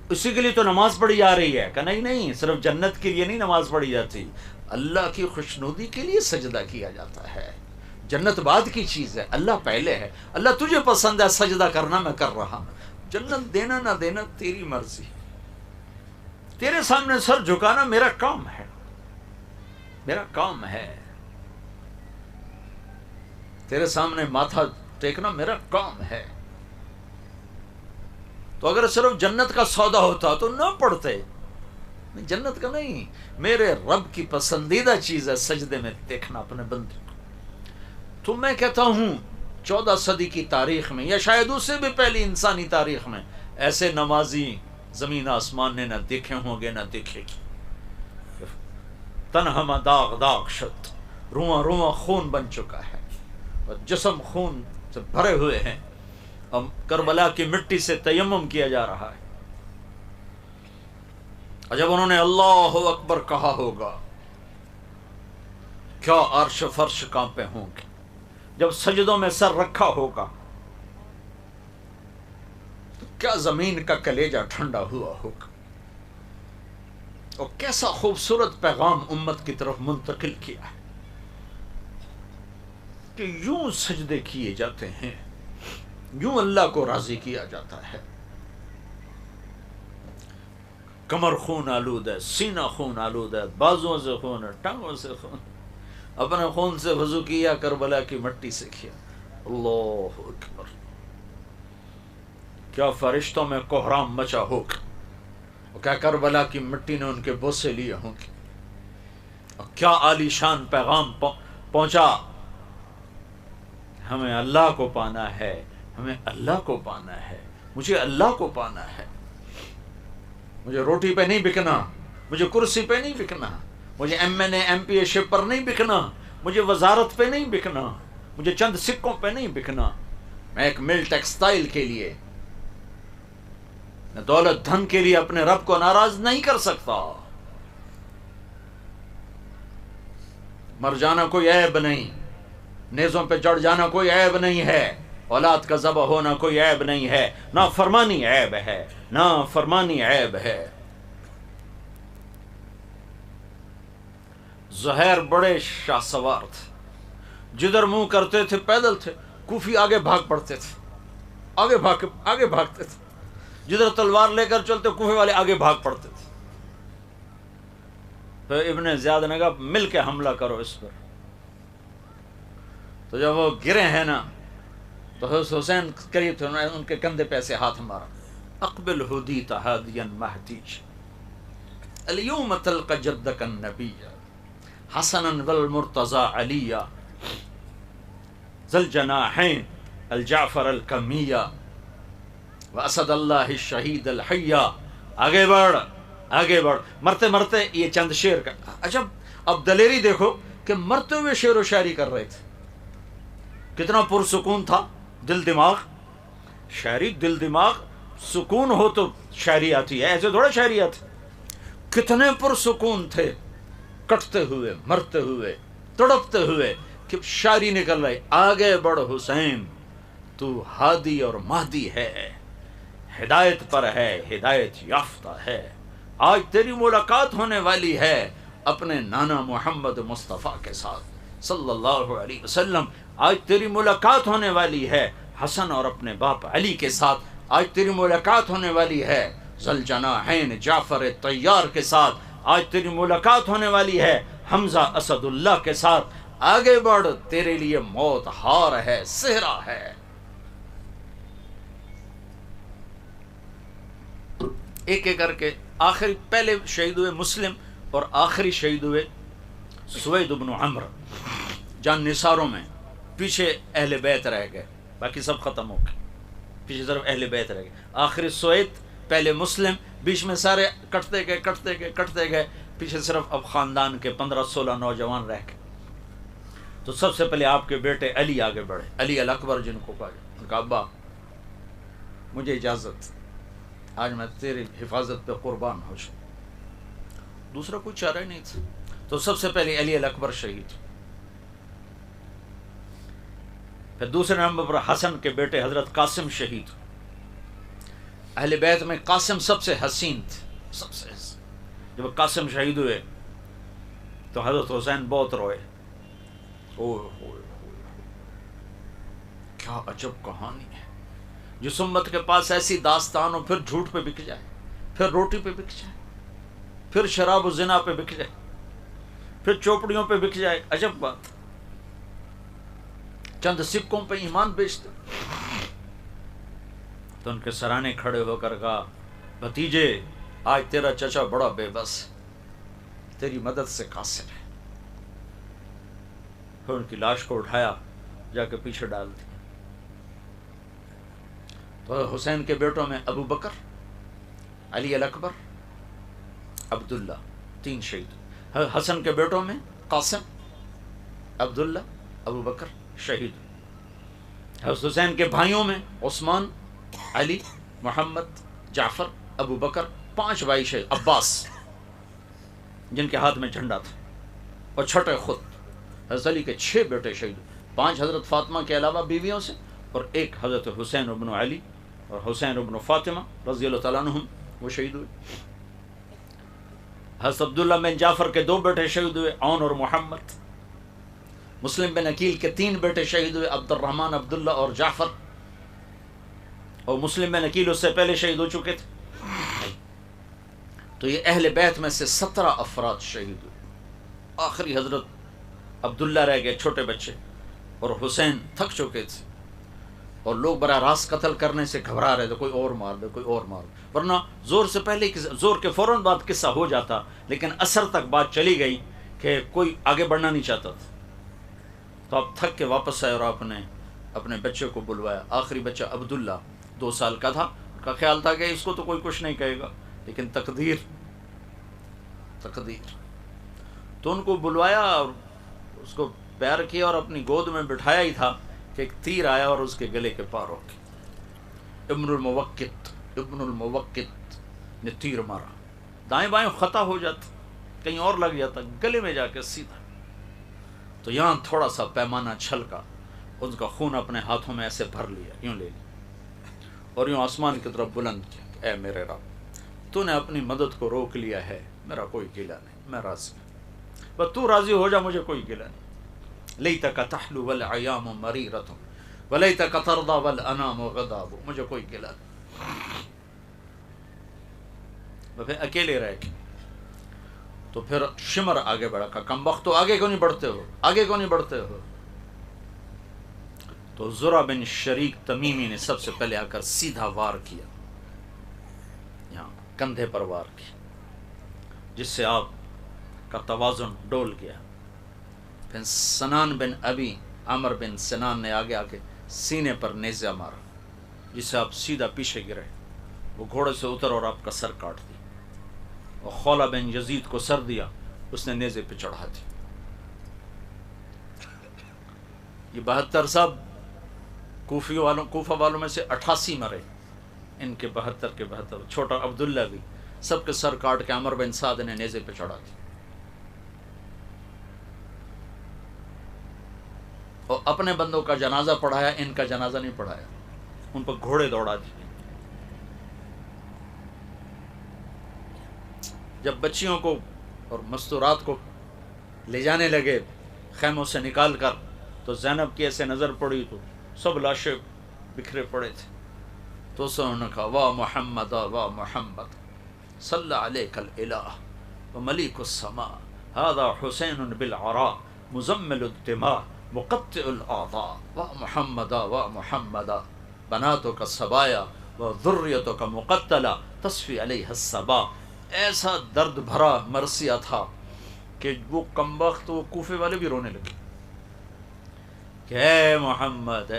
اسی کے لیے تو نماز پڑھی جا رہی ہے۔ کہ نہیں نہیں، صرف جنت کے لیے نہیں نماز پڑھی جاتی، اللہ کی خوشنودی کے لیے سجدہ کیا جاتا ہے۔ جنت بعد کی چیز ہے، اللہ پہلے ہے۔ اللہ تجھے پسند ہے سجدہ کرنا، میں کر رہا ہوں، جنت دینا نہ دینا تیری مرضی، تیرے سامنے سر جھکانا میرا کام ہے، میرا کام ہے، تیرے سامنے ماتھا ٹیکنا میرا کام ہے۔ تو اگر صرف جنت کا سودا ہوتا تو نہ پڑھتے، جنت کا نہیں، میرے رب کی پسندیدہ چیز ہے سجدے میں دیکھنا اپنے بندے کو۔ تو میں کہتا ہوں 14 صدی کی تاریخ میں یا شاید اس سے بھی پہلی انسانی تاریخ میں ایسے نمازی زمین آسمان نے نہ دیکھے ہوں گے نہ دیکھے گی۔ تنہما داغ داغ شد، رواں رواں خون بن چکا ہے اور جسم خون سے بھرے ہوئے ہیں، اب کربلا کی مٹی سے تیمم کیا جا رہا ہے۔ اور جب انہوں نے اللہ اکبر کہا ہوگا کیا عرش فرش کانپے ہوں گے، جب سجدوں میں سر رکھا ہوگا تو کیا زمین کا کلیجہ ٹھنڈا ہوا ہوگا، اور کیسا خوبصورت پیغام امت کی طرف منتقل کیا ہے کہ یوں سجدے کیے جاتے ہیں، یوں اللہ کو راضی کیا جاتا ہے۔ کمر خون آلود ہے، سینہ خون آلود ہے، بازوؤں سے خون ہے، ٹانگوں سے خون، اپنے خون سے وضو کیا، کربلا کی مٹی سے کیا۔ اللہ اکبر، کیا فرشتوں میں کوہرام مچا ہوگا، اور کیا کربلا کی مٹی نے ان کے بوسے لیے ہوں گے، اور کیا عالی شان پیغام پہنچا، ہمیں اللہ کو پانا ہے، ہمیں اللہ کو پانا ہے، مجھے اللہ کو پانا ہے، مجھے روٹی پہ نہیں بکنا، مجھے کرسی پہ نہیں بکنا، مجھے MNA شپ پر نہیں بکنا، مجھے وزارت پہ نہیں بکنا، مجھے چند سکوں پہ نہیں بکنا، میں ایک مل ٹیکسٹائل کے لیے، میں دولت دھن کے لیے اپنے رب کو ناراض نہیں کر سکتا۔ مر جانا کوئی عیب نہیں، نیزوں پہ چڑھ جانا کوئی عیب نہیں ہے، اولاد کا ذبح ہونا کوئی عیب نہیں ہے، نا فرمانی عیب ہے، نا فرمانی عیب ہے۔ زہیر بڑے شاہ سوار تھے، جدھر منہ کرتے تھے پیدل تھے، کوفی آگے بھاگ پڑتے تھے، آگے بھاگتے تھے، جدھر تلوار لے کر چلتے کوفے والے آگے بھاگ پڑتے تھے۔ پھر ابن زیاد نے کہا مل کے حملہ کرو اس پر۔ تو جب وہ گرے ہیں نا تو حسین قریب تھے، انہوں نے ان کے کندھے پہ ایسے ہاتھ مارا، اقبل ہدیت ہادیا مہدیج الیوم تلق جدک النبی حسنا والمرتضی علیہ ذی الجناحین الجعفر الکمیہ واسد اللہ الشہید الحیہ۔ آگے بڑھ آگے بڑھ، مرتے مرتے یہ چند شعر کا۔ اچھا اب دلیری دیکھو کہ مرتے ہوئے شعر و شاعری کر رہے تھے، کتنا پرسکون تھا دل دماغ، شاعری دل دماغ سکون ہو تو شاعری آتی ہے، ایسے تھوڑا شاعری آتی۔ کتنے پرسکون تھے، کٹتے ہوئے، مرتے ہوئے، تڑپتے ہوئے، کہ شاعری نکل رہی، آگے بڑھ حسین تو ہادی اور مہدی ہے، ہدایت پر ہے، ہدایت یافتہ ہے، آج تیری ملاقات ہونے والی ہے اپنے نانا محمد مصطفیٰ کے ساتھ صلی اللہ علیہ وسلم آج تیری ملاقات ہونے والی ہے حسن اور اپنے باپ علی کے ساتھ، آج تیری ملاقات ہونے والی ہے ذوالجناحین جعفر طیار کے ساتھ، آج تیری ملاقات ہونے والی ہے حمزہ اسد اللہ کے ساتھ، آگے بڑھ تیرے لیے موت ہار ہے، صحرا ہے۔ ایک ایک کر کے آخری پہلے شہید ہوئے مسلم اور آخری شہید ہوئے سوید بن عمرو، جان نثاروں میں پیچھے اہل بیت رہ گئے، باقی سب ختم ہو گئے، پیچھے صرف اہل بیت رہ گئے، آخری سوید پہلے مسلم، بیچ میں سارے کٹتے گئے، پیچھے صرف اب خاندان کے 15-16 نوجوان رہ گئے۔ تو سب سے پہلے آپ کے بیٹے علی آگے بڑھے، علی الاکبر جن کو کہا جائے، ان کا ابا مجھے اجازت، آج میں تیری حفاظت پہ قربان ہو جاؤں، دوسرا کوئی چارہ ہی نہیں تھا۔ تو سب سے پہلے علی الاکبر شہید، پھر دوسرے نمبر پر حسن کے بیٹے حضرت قاسم شہید۔ اہل بیت میں قاسم سب سے حسین تھے، سب سے حسین۔ جب قاسم شہید ہوئے تو حضرت حسین بہت روئے، کیا عجب کہانی ہے، جس امت کے پاس ایسی داستان ہو، پھر جھوٹ پہ بک جائے، پھر روٹی پہ بک جائے، پھر شراب و زنا پہ بک جائے، پھر چوپڑیوں پہ بک جائے، عجب بات، چند سکوں پہ ایمان بیچتے۔ تو ان کے سرانے کھڑے ہو کر کہا، بھتیجے آج تیرا چچا بڑا بے بس، تیری مدد سے قاصر ہے۔ پھر ان کی لاش کو اٹھایا، جا کے پیچھے ڈال دیا۔ تو حسین کے بیٹوں میں ابو بکر، علی الاکبر، عبداللہ، 3 شہید۔ حسن کے بیٹوں میں قاسم، عبداللہ، ابو بکر شہید۔ حسین کے بھائیوں میں عثمان، علی، محمد، جعفر، ابو بکر، 5 بھائی شہید۔ عباس جن کے ہاتھ میں جھنڈا تھا، اور چھٹے خود حضرت علی کے 6 بیٹے شہید، 5 حضرت فاطمہ کے علاوہ بیویوں سے، اور 1 حضرت حسین ابن علی اور حسین ابن فاطمہ رضی اللہ تعالیٰ عنہم، وہ شہید ہوئے۔ حضرت عبداللہ بن جعفر کے 2 بیٹے شہید ہوئے، عون اور محمد۔ مسلم بن عقیل کے 3 بیٹے شہید ہوئے، عبد الرحمن، عبداللہ اور جعفر، اور مسلم بن عقیل اس سے پہلے شہید ہو چکے تھے۔ تو یہ اہل بیت میں سے 17 افراد شہید ہوئے۔ آخری حضرت عبداللہ رہ گئے، چھوٹے بچے، اور حسین تھک چکے تھے، اور لوگ براہ راست قتل کرنے سے گھبرا رہے تھے، کوئی اور مار دے، کوئی اور مار دے، ورنہ زور سے پہلے زور کے فوراً بعد قصہ ہو جاتا، لیکن اثر تک بات چلی گئی کہ کوئی آگے بڑھنا نہیں چاہتا تھا۔ تو آپ تھک کے واپس آئے اور آپ نے اپنے بچے کو بلوایا۔ آخری بچہ عبداللہ 2 سال کا تھا، ان کا خیال تھا کہ اس کو تو کوئی کچھ نہیں کہے گا، لیکن تقدیر تو ان کو بلوایا اور اس کو پیار کیا اور اپنی گود میں بٹھایا ہی تھا کہ ایک تیر آیا اور اس کے گلے کے پار ہو گیا۔ ابن الموقت نے تیر مارا، دائیں بائیں خطا ہو جاتا، کہیں اور لگ جاتا، گلے میں جا کے سیدھا۔ تو یہاں تھوڑا سا پیمانہ چھلکا، ان کا خون اپنے ہاتھوں میں ایسے بھر لیا، یوں لے لیا اور یوں آسمان کی طرف بلند کیا کہ اے میرے رب، تو نے اپنی مدد کو روک لیا ہے، میرا کوئی گلہ نہیں، میں راضی ہوں، بس تو راضی ہو جا، مجھے کوئی گلہ نہیں۔ لیتک تحلو والایام مریرۃ ولیتک ترضی والانام غضاب، مجھے کوئی گلہ نہیں۔ وہ پھر اکیلے رہ گئے۔ تو پھر شمر آگے بڑھا، کہا کم وقت تو آگے کیوں نہیں بڑھتے ہو، آگے کیوں نہیں بڑھتے ہو؟ تو زرع بن شریک تمیمی نے سب سے پہلے آ کر سیدھا وار کیا، یہاں کندھے پر وار کیا، جس سے آپ کا توازن ڈول گیا۔ پھر سنان بن ابی عمر بن سنان نے آگے آ کے سینے پر نیزہ مارا، جس سے آپ سیدھا پیچھے گرے، وہ گھوڑے سے اتر اور آپ کا سر کاٹ دیا۔ اور خولہ بن یزید کو سر دیا، اس نے نیزے پہ چڑھا دیا۔ یہ 72 صاحب کوفہ والوں میں سے 88 مرے، ان کے 72 کے 72، چھوٹا عبداللہ بھی، سب کے سر کاٹ کے عمر بن سعد نے نیزے پہ چڑھا دیا۔ اور اپنے بندوں کا جنازہ پڑھایا، ان کا جنازہ نہیں پڑھایا، ان پر گھوڑے دوڑا دیے۔ جب بچیوں کو اور مستورات کو لے جانے لگے خیموں سے نکال کر تو زینب کی ایسے نظر پڑی تو سب لاشیں بکھرے پڑے تھے، تو اس نے کہا واہ محمد واہ محمد صلی علیک الالہ وملیک السماء هذا حسین بالعراء مزمل الدماء مقطع الاعضاء واہ محمد واہ محمد بناتک الصبایا وذریتک مقتلہ تصفی علیہ الصبا۔ ایسا درد بھرا مرثیہ تھا کہ وہ کمبخت وہ کوفے والے بھی رونے لگے کہ اے محمد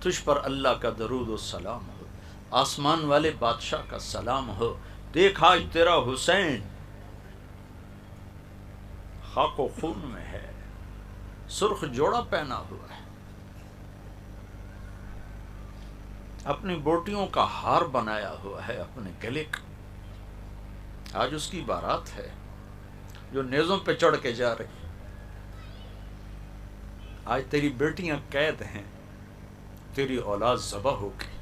تجھ پر اللہ کا درود و سلام ہو، آسمان والے بادشاہ کا سلام ہو، دیکھ آج تیرا حسین خاک و خون میں ہے، سرخ جوڑا پہنا ہوا ہے، اپنی بوٹیوں کا ہار بنایا ہوا ہے اپنے گلے کا، آج اس کی بارات ہے جو نیزوں پہ چڑھ کے جا رہی، آج تیری بیٹیاں قید ہیں، تیری اولاد ذبح ہو گئی۔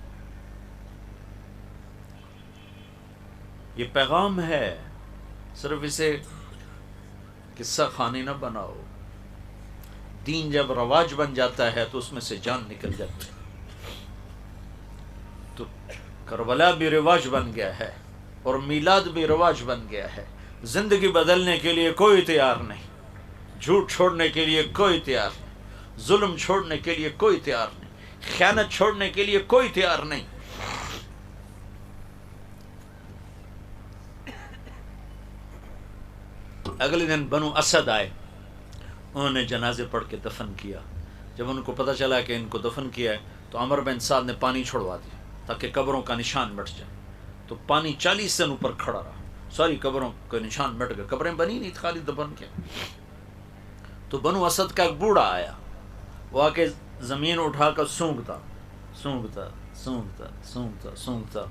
یہ پیغام ہے، صرف اسے قصہ خانی نہ بناؤ۔ دین جب رواج بن جاتا ہے تو اس میں سے جان نکل جاتی ہے۔ تو کربلا بھی رواج بن گیا ہے اور میلاد بھی رواج بن گیا ہے۔ زندگی بدلنے کے لیے کوئی تیار نہیں، جھوٹ چھوڑنے کے لیے کوئی تیار نہیں، ظلم چھوڑنے کے لیے کوئی تیار نہیں، خیانت چھوڑنے کے لیے کوئی تیار نہیں۔ اگلے دن بنو اسد آئے، انہوں نے جنازے پڑھ کے دفن کیا۔ جب ان کو پتہ چلا کہ ان کو دفن کیا ہے تو عمر بن سعد نے پانی چھوڑوا دیا تاکہ قبروں کا نشان مٹ جائے۔ تو پانی 40 دن اوپر کھڑا رہا، ساری قبروں کا نشان مٹ گئے، قبریں بنی نہیں، خالی دفن کیا۔ تو بنو اسد کا ایک بوڑھا آیا، وہ آ کے زمین اٹھا کر سونگتا سونگتا سونگتا سونگتا سونگتا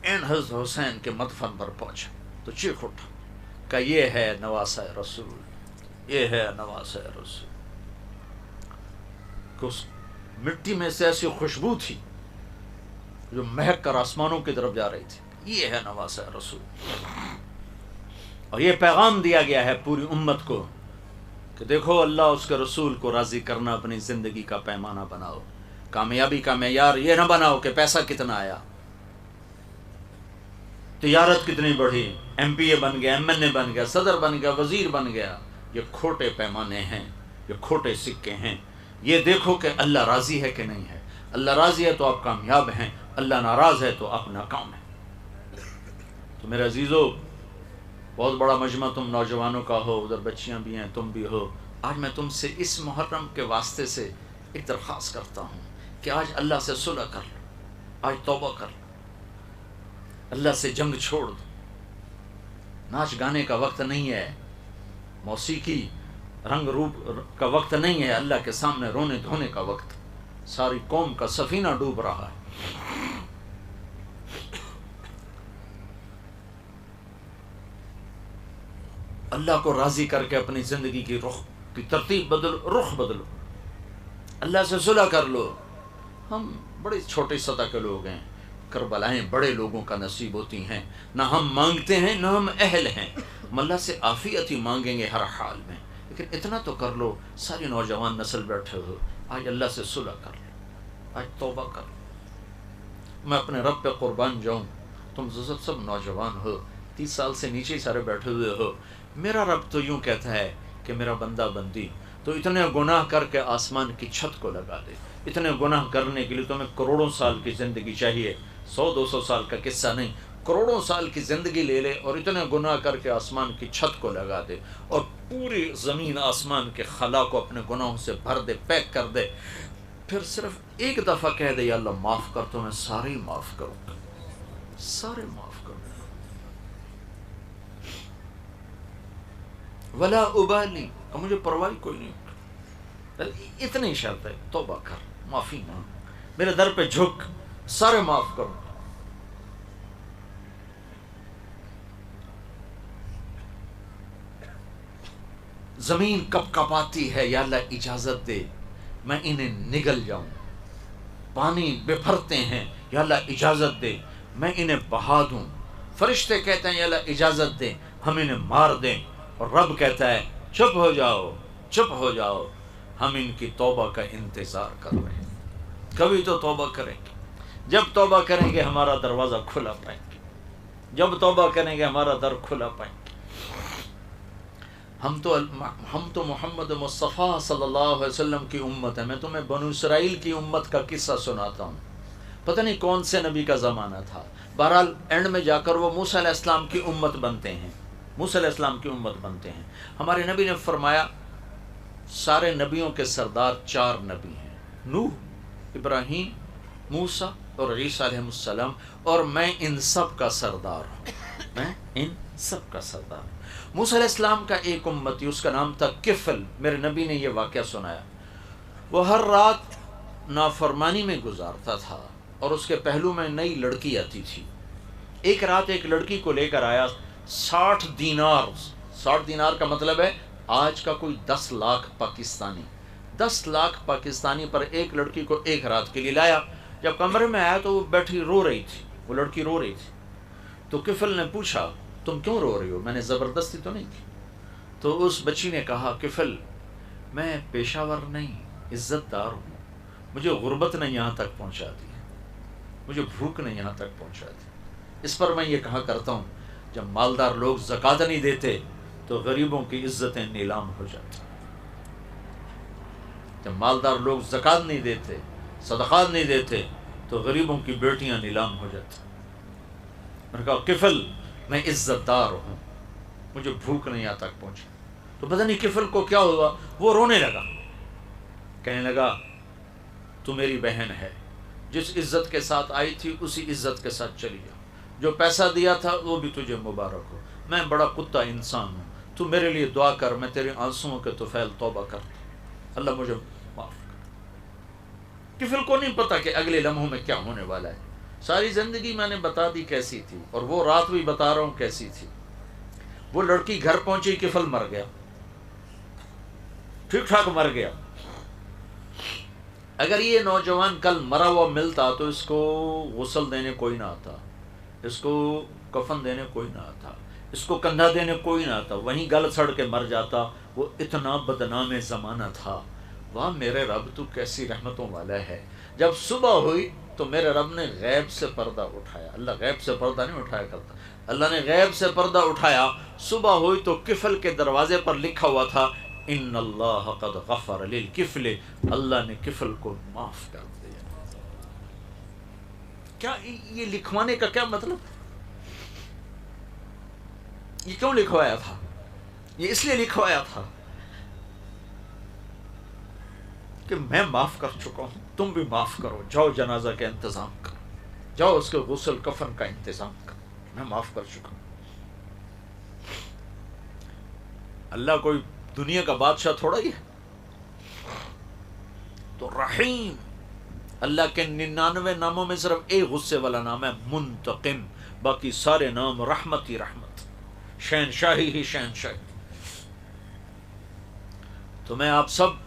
این حضرت حسین کے مدفن پر پہنچا تو چیخ اٹھا کہ یہ ہے نواسہ رسول، یہ ہے نواسہ رسول۔ کہ اس مٹی میں سے ایسی خوشبو تھی جو مہک کر آسمانوں کی طرف جا رہی تھی، یہ ہے نواسہ رسول۔ اور یہ پیغام دیا گیا ہے پوری امت کو کہ دیکھو اللہ اس کے رسول کو راضی کرنا اپنی زندگی کا پیمانہ بناؤ، کامیابی کا معیار یہ نہ بناؤ کہ پیسہ کتنا آیا، تجارت کتنی بڑھی، ایم پی اے بن گیا، ایم این اے بن گیا، صدر بن گیا، وزیر بن گیا۔ یہ کھوٹے پیمانے ہیں، یہ کھوٹے سکے ہیں۔ یہ دیکھو کہ اللہ راضی ہے کہ نہیں ہے۔ اللہ راضی ہے تو آپ کامیاب ہیں، اللہ ناراض ہے تو آپ ناکام ہیں۔ تو میرے عزیزو، بہت بڑا مجمع تم نوجوانوں کا ہو، ادھر بچیاں بھی ہیں، تم بھی ہو۔ آج میں تم سے اس محرم کے واسطے سے ایک درخواست کرتا ہوں کہ آج اللہ سے صلح کر لو، آج توبہ کر لو، اللہ سے جنگ چھوڑ دو۔ ناچ گانے کا وقت نہیں ہے، موسیقی رنگ روپ کا وقت نہیں ہے، اللہ کے سامنے رونے دھونے کا وقت۔ ساری قوم کا سفینہ ڈوب رہا ہے۔ اللہ کو راضی کر کے اپنی زندگی کی رخ کی ترتیب بدلو، رخ بدلو، اللہ سے صلح کر لو۔ ہم بڑے چھوٹے سطح کے لوگ ہیں، کربلائیں بڑے لوگوں کا نصیب ہوتی ہیں۔ نہ ہم مانگتے ہیں نہ ہم اہل ہیں، ہم اللہ سے عافیت ہی مانگیں گے ہر حال میں۔ لیکن اتنا تو کر لو، ساری نوجوان نسل بیٹھے ہو، آج اللہ سے صلح کر لو، آج توبہ کر لو۔ میں اپنے رب پہ قربان جاؤں، تم سب نوجوان ہو، 30 سال سے نیچے سارے بیٹھے ہوئے ہو۔ میرا رب تو یوں کہتا ہے کہ میرا بندہ بندی تو اتنے گناہ کر کے آسمان کی چھت کو لگا دے۔ اتنے گناہ کرنے کے لیے تمہیں کروڑوں سال کی زندگی چاہیے، 100-200 سال کا قصہ نہیں، کروڑوں سال کی زندگی لے لے اور اتنے گناہ کر کے آسمان کی چھت کو لگا دے اور پوری زمین آسمان کے خلا کو اپنے گناہوں سے بھر دے، پیک کر دے، پھر صرف ایک دفعہ کہہ دے یا اللہ معاف کر، تو میں سارے ہی معاف کروں گا، سارے معاف کروں گا۔ ولا ابالی، اور مجھے پرواہ کوئی نہیں، اتنی شرط ہے، توبہ کر، معافی مانگ، میرے در پہ جھک، سارے معاف کرو۔ زمین کب کپاتی ہے، یا اللہ اجازت دے میں انہیں نگل جاؤں۔ پانی بپھرتے ہیں، یا اللہ اجازت دے میں انہیں بہا دوں۔ فرشتے کہتے ہیں یا اللہ اجازت دے ہم انہیں مار دیں، اور رب کہتا ہے چپ ہو جاؤ، چپ ہو جاؤ، ہم ان کی توبہ کا انتظار کر رہے ہیں، کبھی تو توبہ کریں گے، جب توبہ کریں گے ہمارا دروازہ کھلا پائیں گے، جب توبہ کریں گے ہمارا در کھلا پائیں گے۔ ہم تو محمد مصطفیٰ صلی اللہ علیہ وسلم کی امت ہے۔ میں تمہیں بنو اسرائیل کی امت کا قصہ سناتا ہوں، پتہ نہیں کون سے نبی کا زمانہ تھا، بہرحال اینڈ میں جا کر وہ موسیٰ علیہ السلام کی امت بنتے ہیں، موسیٰ علیہ السلام کی امت بنتے ہیں۔ ہمارے نبی نے فرمایا سارے نبیوں کے سردار 4 نبی ہیں، نوح، ابراہیم، موسیٰ اور عیسیٰ علیہ السلام، اور میں ان سب کا سردار ہوں، میں ان سب کا سردار ہوں۔ موسیٰ علیہ السلام کا ایک امتی، اس کا نام تھا کفل، میرے نبی نے یہ واقعہ سنایا، وہ ہر رات نافرمانی میں گزارتا تھا اور اس کے پہلو میں نئی لڑکی آتی تھی۔ ایک رات ایک لڑکی کو لے کر آیا 60 دینار، 60 دینار کا مطلب ہے آج کا کوئی 10 لاکھ پاکستانی، 10 لاکھ پاکستانی پر ایک لڑکی کو ایک رات کے لیے لایا۔ جب کمرے میں آیا تو وہ بیٹھی رو رہی تھی، وہ لڑکی رو رہی تھی، تو کفل نے پوچھا تم کیوں رو رہی ہو، میں نے زبردستی تو نہیں کی؟ تو اس بچی نے کہا کفل میں پیشہ ور نہیں، عزت دار ہوں، مجھے غربت نے یہاں تک پہنچا دی، مجھے بھوک نے یہاں تک پہنچا دی۔ اس پر میں یہ کہا کرتا ہوں جب مالدار لوگ زکوٰۃ نہیں دیتے تو غریبوں کی عزتیں نیلام ہو جاتی، جب مالدار لوگ زکوٰۃ نہیں دیتے، صدقات نہیں دیتے تو غریبوں کی بیٹیاں نیلام ہو جاتی۔ میں نے کہا کفل میں عزت دار ہوں، مجھے بھوک نہیں یہاں تک پہنچی۔ تو پتہ نہیں کفل کو کیا ہوا، وہ رونے لگا، کہنے لگا تو میری بہن ہے، جس عزت کے ساتھ آئی تھی اسی عزت کے ساتھ چلی جا، جو پیسہ دیا تھا وہ بھی تجھے مبارک ہو، میں بڑا کتا انسان ہوں، تو میرے لیے دعا کر، میں تیرے آنسوؤں کے طفیل توبہ کرتا، اللہ مجھے معاف کر۔ کفل کو نہیں پتا کہ اگلے لمحوں میں کیا ہونے والا ہے، ساری زندگی میں نے بتا دی کیسی تھی، اور وہ رات بھی بتا رہا ہوں کیسی تھی۔ وہ لڑکی گھر پہنچی، کفل مر گیا، ٹھیک ٹھاک مر گیا۔ اگر یہ نوجوان کل مرا ہوا ملتا تو اس کو غسل دینے کوئی نہ آتا، اس کو کفن دینے کوئی نہ آتا، اس کو کندھا دینے کوئی نہ آتا، وہیں گل سڑ کے مر جاتا۔ وہ اتنا بدنام زمانہ تھا۔ واہ میرے رب تو کیسی رحمتوں والا ہے۔ جب صبح ہوئی تو میرے رب نے غیب سے پردہ اٹھایا، اللہ غیب سے پردہ نہیں اٹھایا کرتا، اللہ نے غیب سے پردہ اٹھایا۔ صبح ہوئی تو کفل کے دروازے پر لکھا ہوا تھا ان اللہ قد غفر للکفل، اللہ نے کفل کو معاف کر دیا۔ کیا یہ لکھوانے کا کیا مطلب؟ یہ کیوں لکھوایا تھا؟ یہ اس لیے لکھوایا تھا کہ میں معاف کر چکا ہوں، تم بھی معاف کرو، جاؤ جنازہ کا انتظام کرو، جاؤ اس کے غسل کفن کا انتظام کرو، میں معاف کر چکا ہوں۔ اللہ کوئی دنیا کا بادشاہ تھوڑا ہی ہے، تو رحیم، اللہ کے 99 ناموں میں صرف ایک غصے والا نام ہے منتقم، باقی سارے نام رحمت ہی رحمت، شہنشاہی ہی شہنشاہی۔ تو میں آپ سب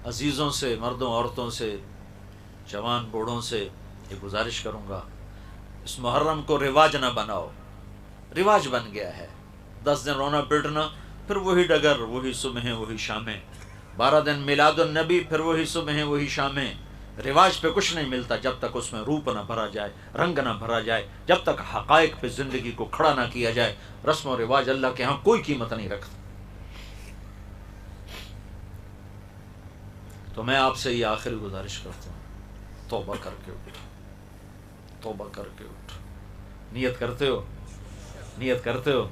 عزیزوں سے، مردوں عورتوں سے، جوان بوڑھوں سے یہ گزارش کروں گا، اس محرم کو رواج نہ بناؤ، رواج بن گیا ہے، 10 دن رونا پیٹنا، پھر وہی ڈگر، وہی صبحیں وہی شامیں، 12 دن میلاد النبی، پھر وہی صبحیں وہی شامیں۔ رواج پہ کچھ نہیں ملتا جب تک اس میں روپ نہ بھرا جائے، رنگ نہ بھرا جائے، جب تک حقائق پہ زندگی کو کھڑا نہ کیا جائے۔ رسم و رواج اللہ کے ہاں کوئی قیمت نہیں رکھتا۔ تو میں آپ سے یہ آخری گزارش کرتا ہوں، توبہ کر کے اٹھو، توبہ کر کے اٹھو۔ نیت کرتے ہو، نیت کرتے ہو،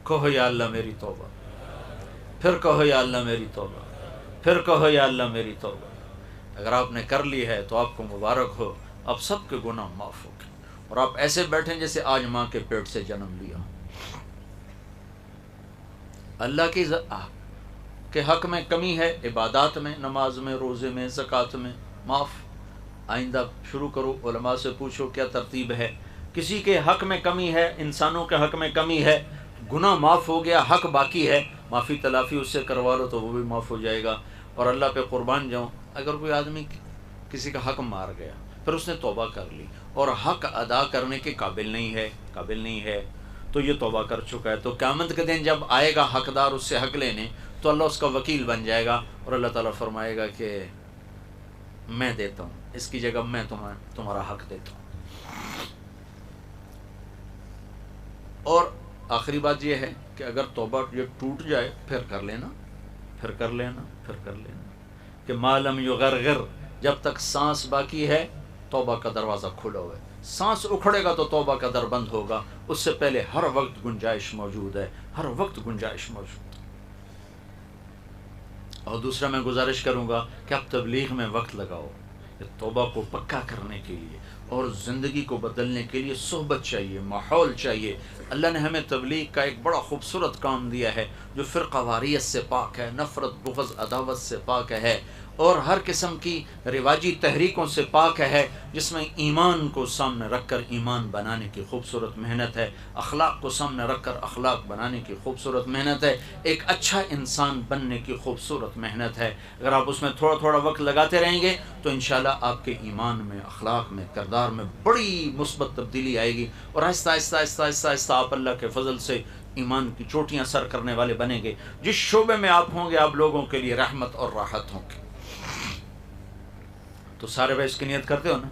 کہو یا اللہ میری توبہ، پھر کہو یا اللہ میری توبہ، پھر کہو یا اللہ میری توبہ۔ اگر آپ نے کر لی ہے تو آپ کو مبارک ہو، آپ سب کے گناہ معاف ہو گئے، اور آپ ایسے بیٹھیں جیسے آج ماں کے پیٹ سے جنم لیا۔ اللہ کی کہ حق میں کمی ہے، عبادات میں، نماز میں، روزے میں، زکوٰۃ میں، معاف۔ آئندہ شروع کرو، علماء سے پوچھو کیا ترتیب ہے۔ کسی کے حق میں کمی ہے، انسانوں کے حق میں کمی ہے، گناہ معاف ہو گیا، حق باقی ہے، معافی تلافی اس سے کروا لو تو وہ بھی معاف ہو جائے گا۔ اور اللہ پہ قربان جاؤں، اگر کوئی آدمی کسی کا حق مار گیا، پھر اس نے توبہ کر لی اور حق ادا کرنے کے قابل نہیں ہے تو یہ توبہ کر چکا ہے، تو قیامت کے دن جب آئے گا حقدار اس سے حق لینے تو اللہ اس کا وکیل بن جائے گا اور اللہ تعالیٰ فرمائے گا کہ میں دیتا ہوں، اس کی جگہ میں تمہارا حق دیتا ہوں۔ اور آخری بات یہ ہے کہ اگر توبہ یہ ٹوٹ جائے پھر کر لینا، پھر کر لینا، پھر کر لینا، کہ ما لم یغرغر، جب تک سانس باقی ہے توبہ کا دروازہ کھلا ہوا ہے۔ سانس اکھڑے گا تو توبہ کا در بند ہوگا، اس سے پہلے ہر وقت گنجائش موجود ہے، ہر وقت گنجائش موجود ہے۔ اور دوسرا میں گزارش کروں گا کہ آپ تبلیغ میں وقت لگاؤ، توبہ کو پکا کرنے کے لیے اور زندگی کو بدلنے کے لیے صحبت چاہیے، ماحول چاہیے۔ اللہ نے ہمیں تبلیغ کا ایک بڑا خوبصورت کام دیا ہے جو فرقہ واریت سے پاک ہے، نفرت، بغض، عداوت سے پاک ہے، اور ہر قسم کی رواجی تحریکوں سے پاک ہے، جس میں ایمان کو سامنے رکھ کر ایمان بنانے کی خوبصورت محنت ہے، اخلاق کو سامنے رکھ کر اخلاق بنانے کی خوبصورت محنت ہے، ایک اچھا انسان بننے کی خوبصورت محنت ہے۔ اگر آپ اس میں تھوڑا تھوڑا وقت لگاتے رہیں گے تو انشاءاللہ آپ کے ایمان میں، اخلاق میں، کردار میں بڑی مثبت تبدیلی آئے گی، اور آہستہ آہستہ آہستہ آہستہ آہستہ آپ اللہ کے فضل سے ایمان کی چوٹیاں سر کرنے والے بنیں گے۔ جس شعبے میں آپ ہوں گے آپ لوگوں کے لیے رحمت اور راحت ہوں گے۔ تو سارے بھائی اس کی نیت کرتے ہو نا؟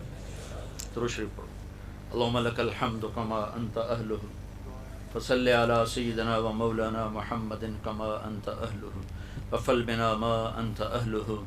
درود شریف پڑھو۔ اللہم لک الحمد کما انت اہلہ فصلی علی سیدنا و مولانا محمد کما انت اہلہ وفل بنا ما انت اہلہ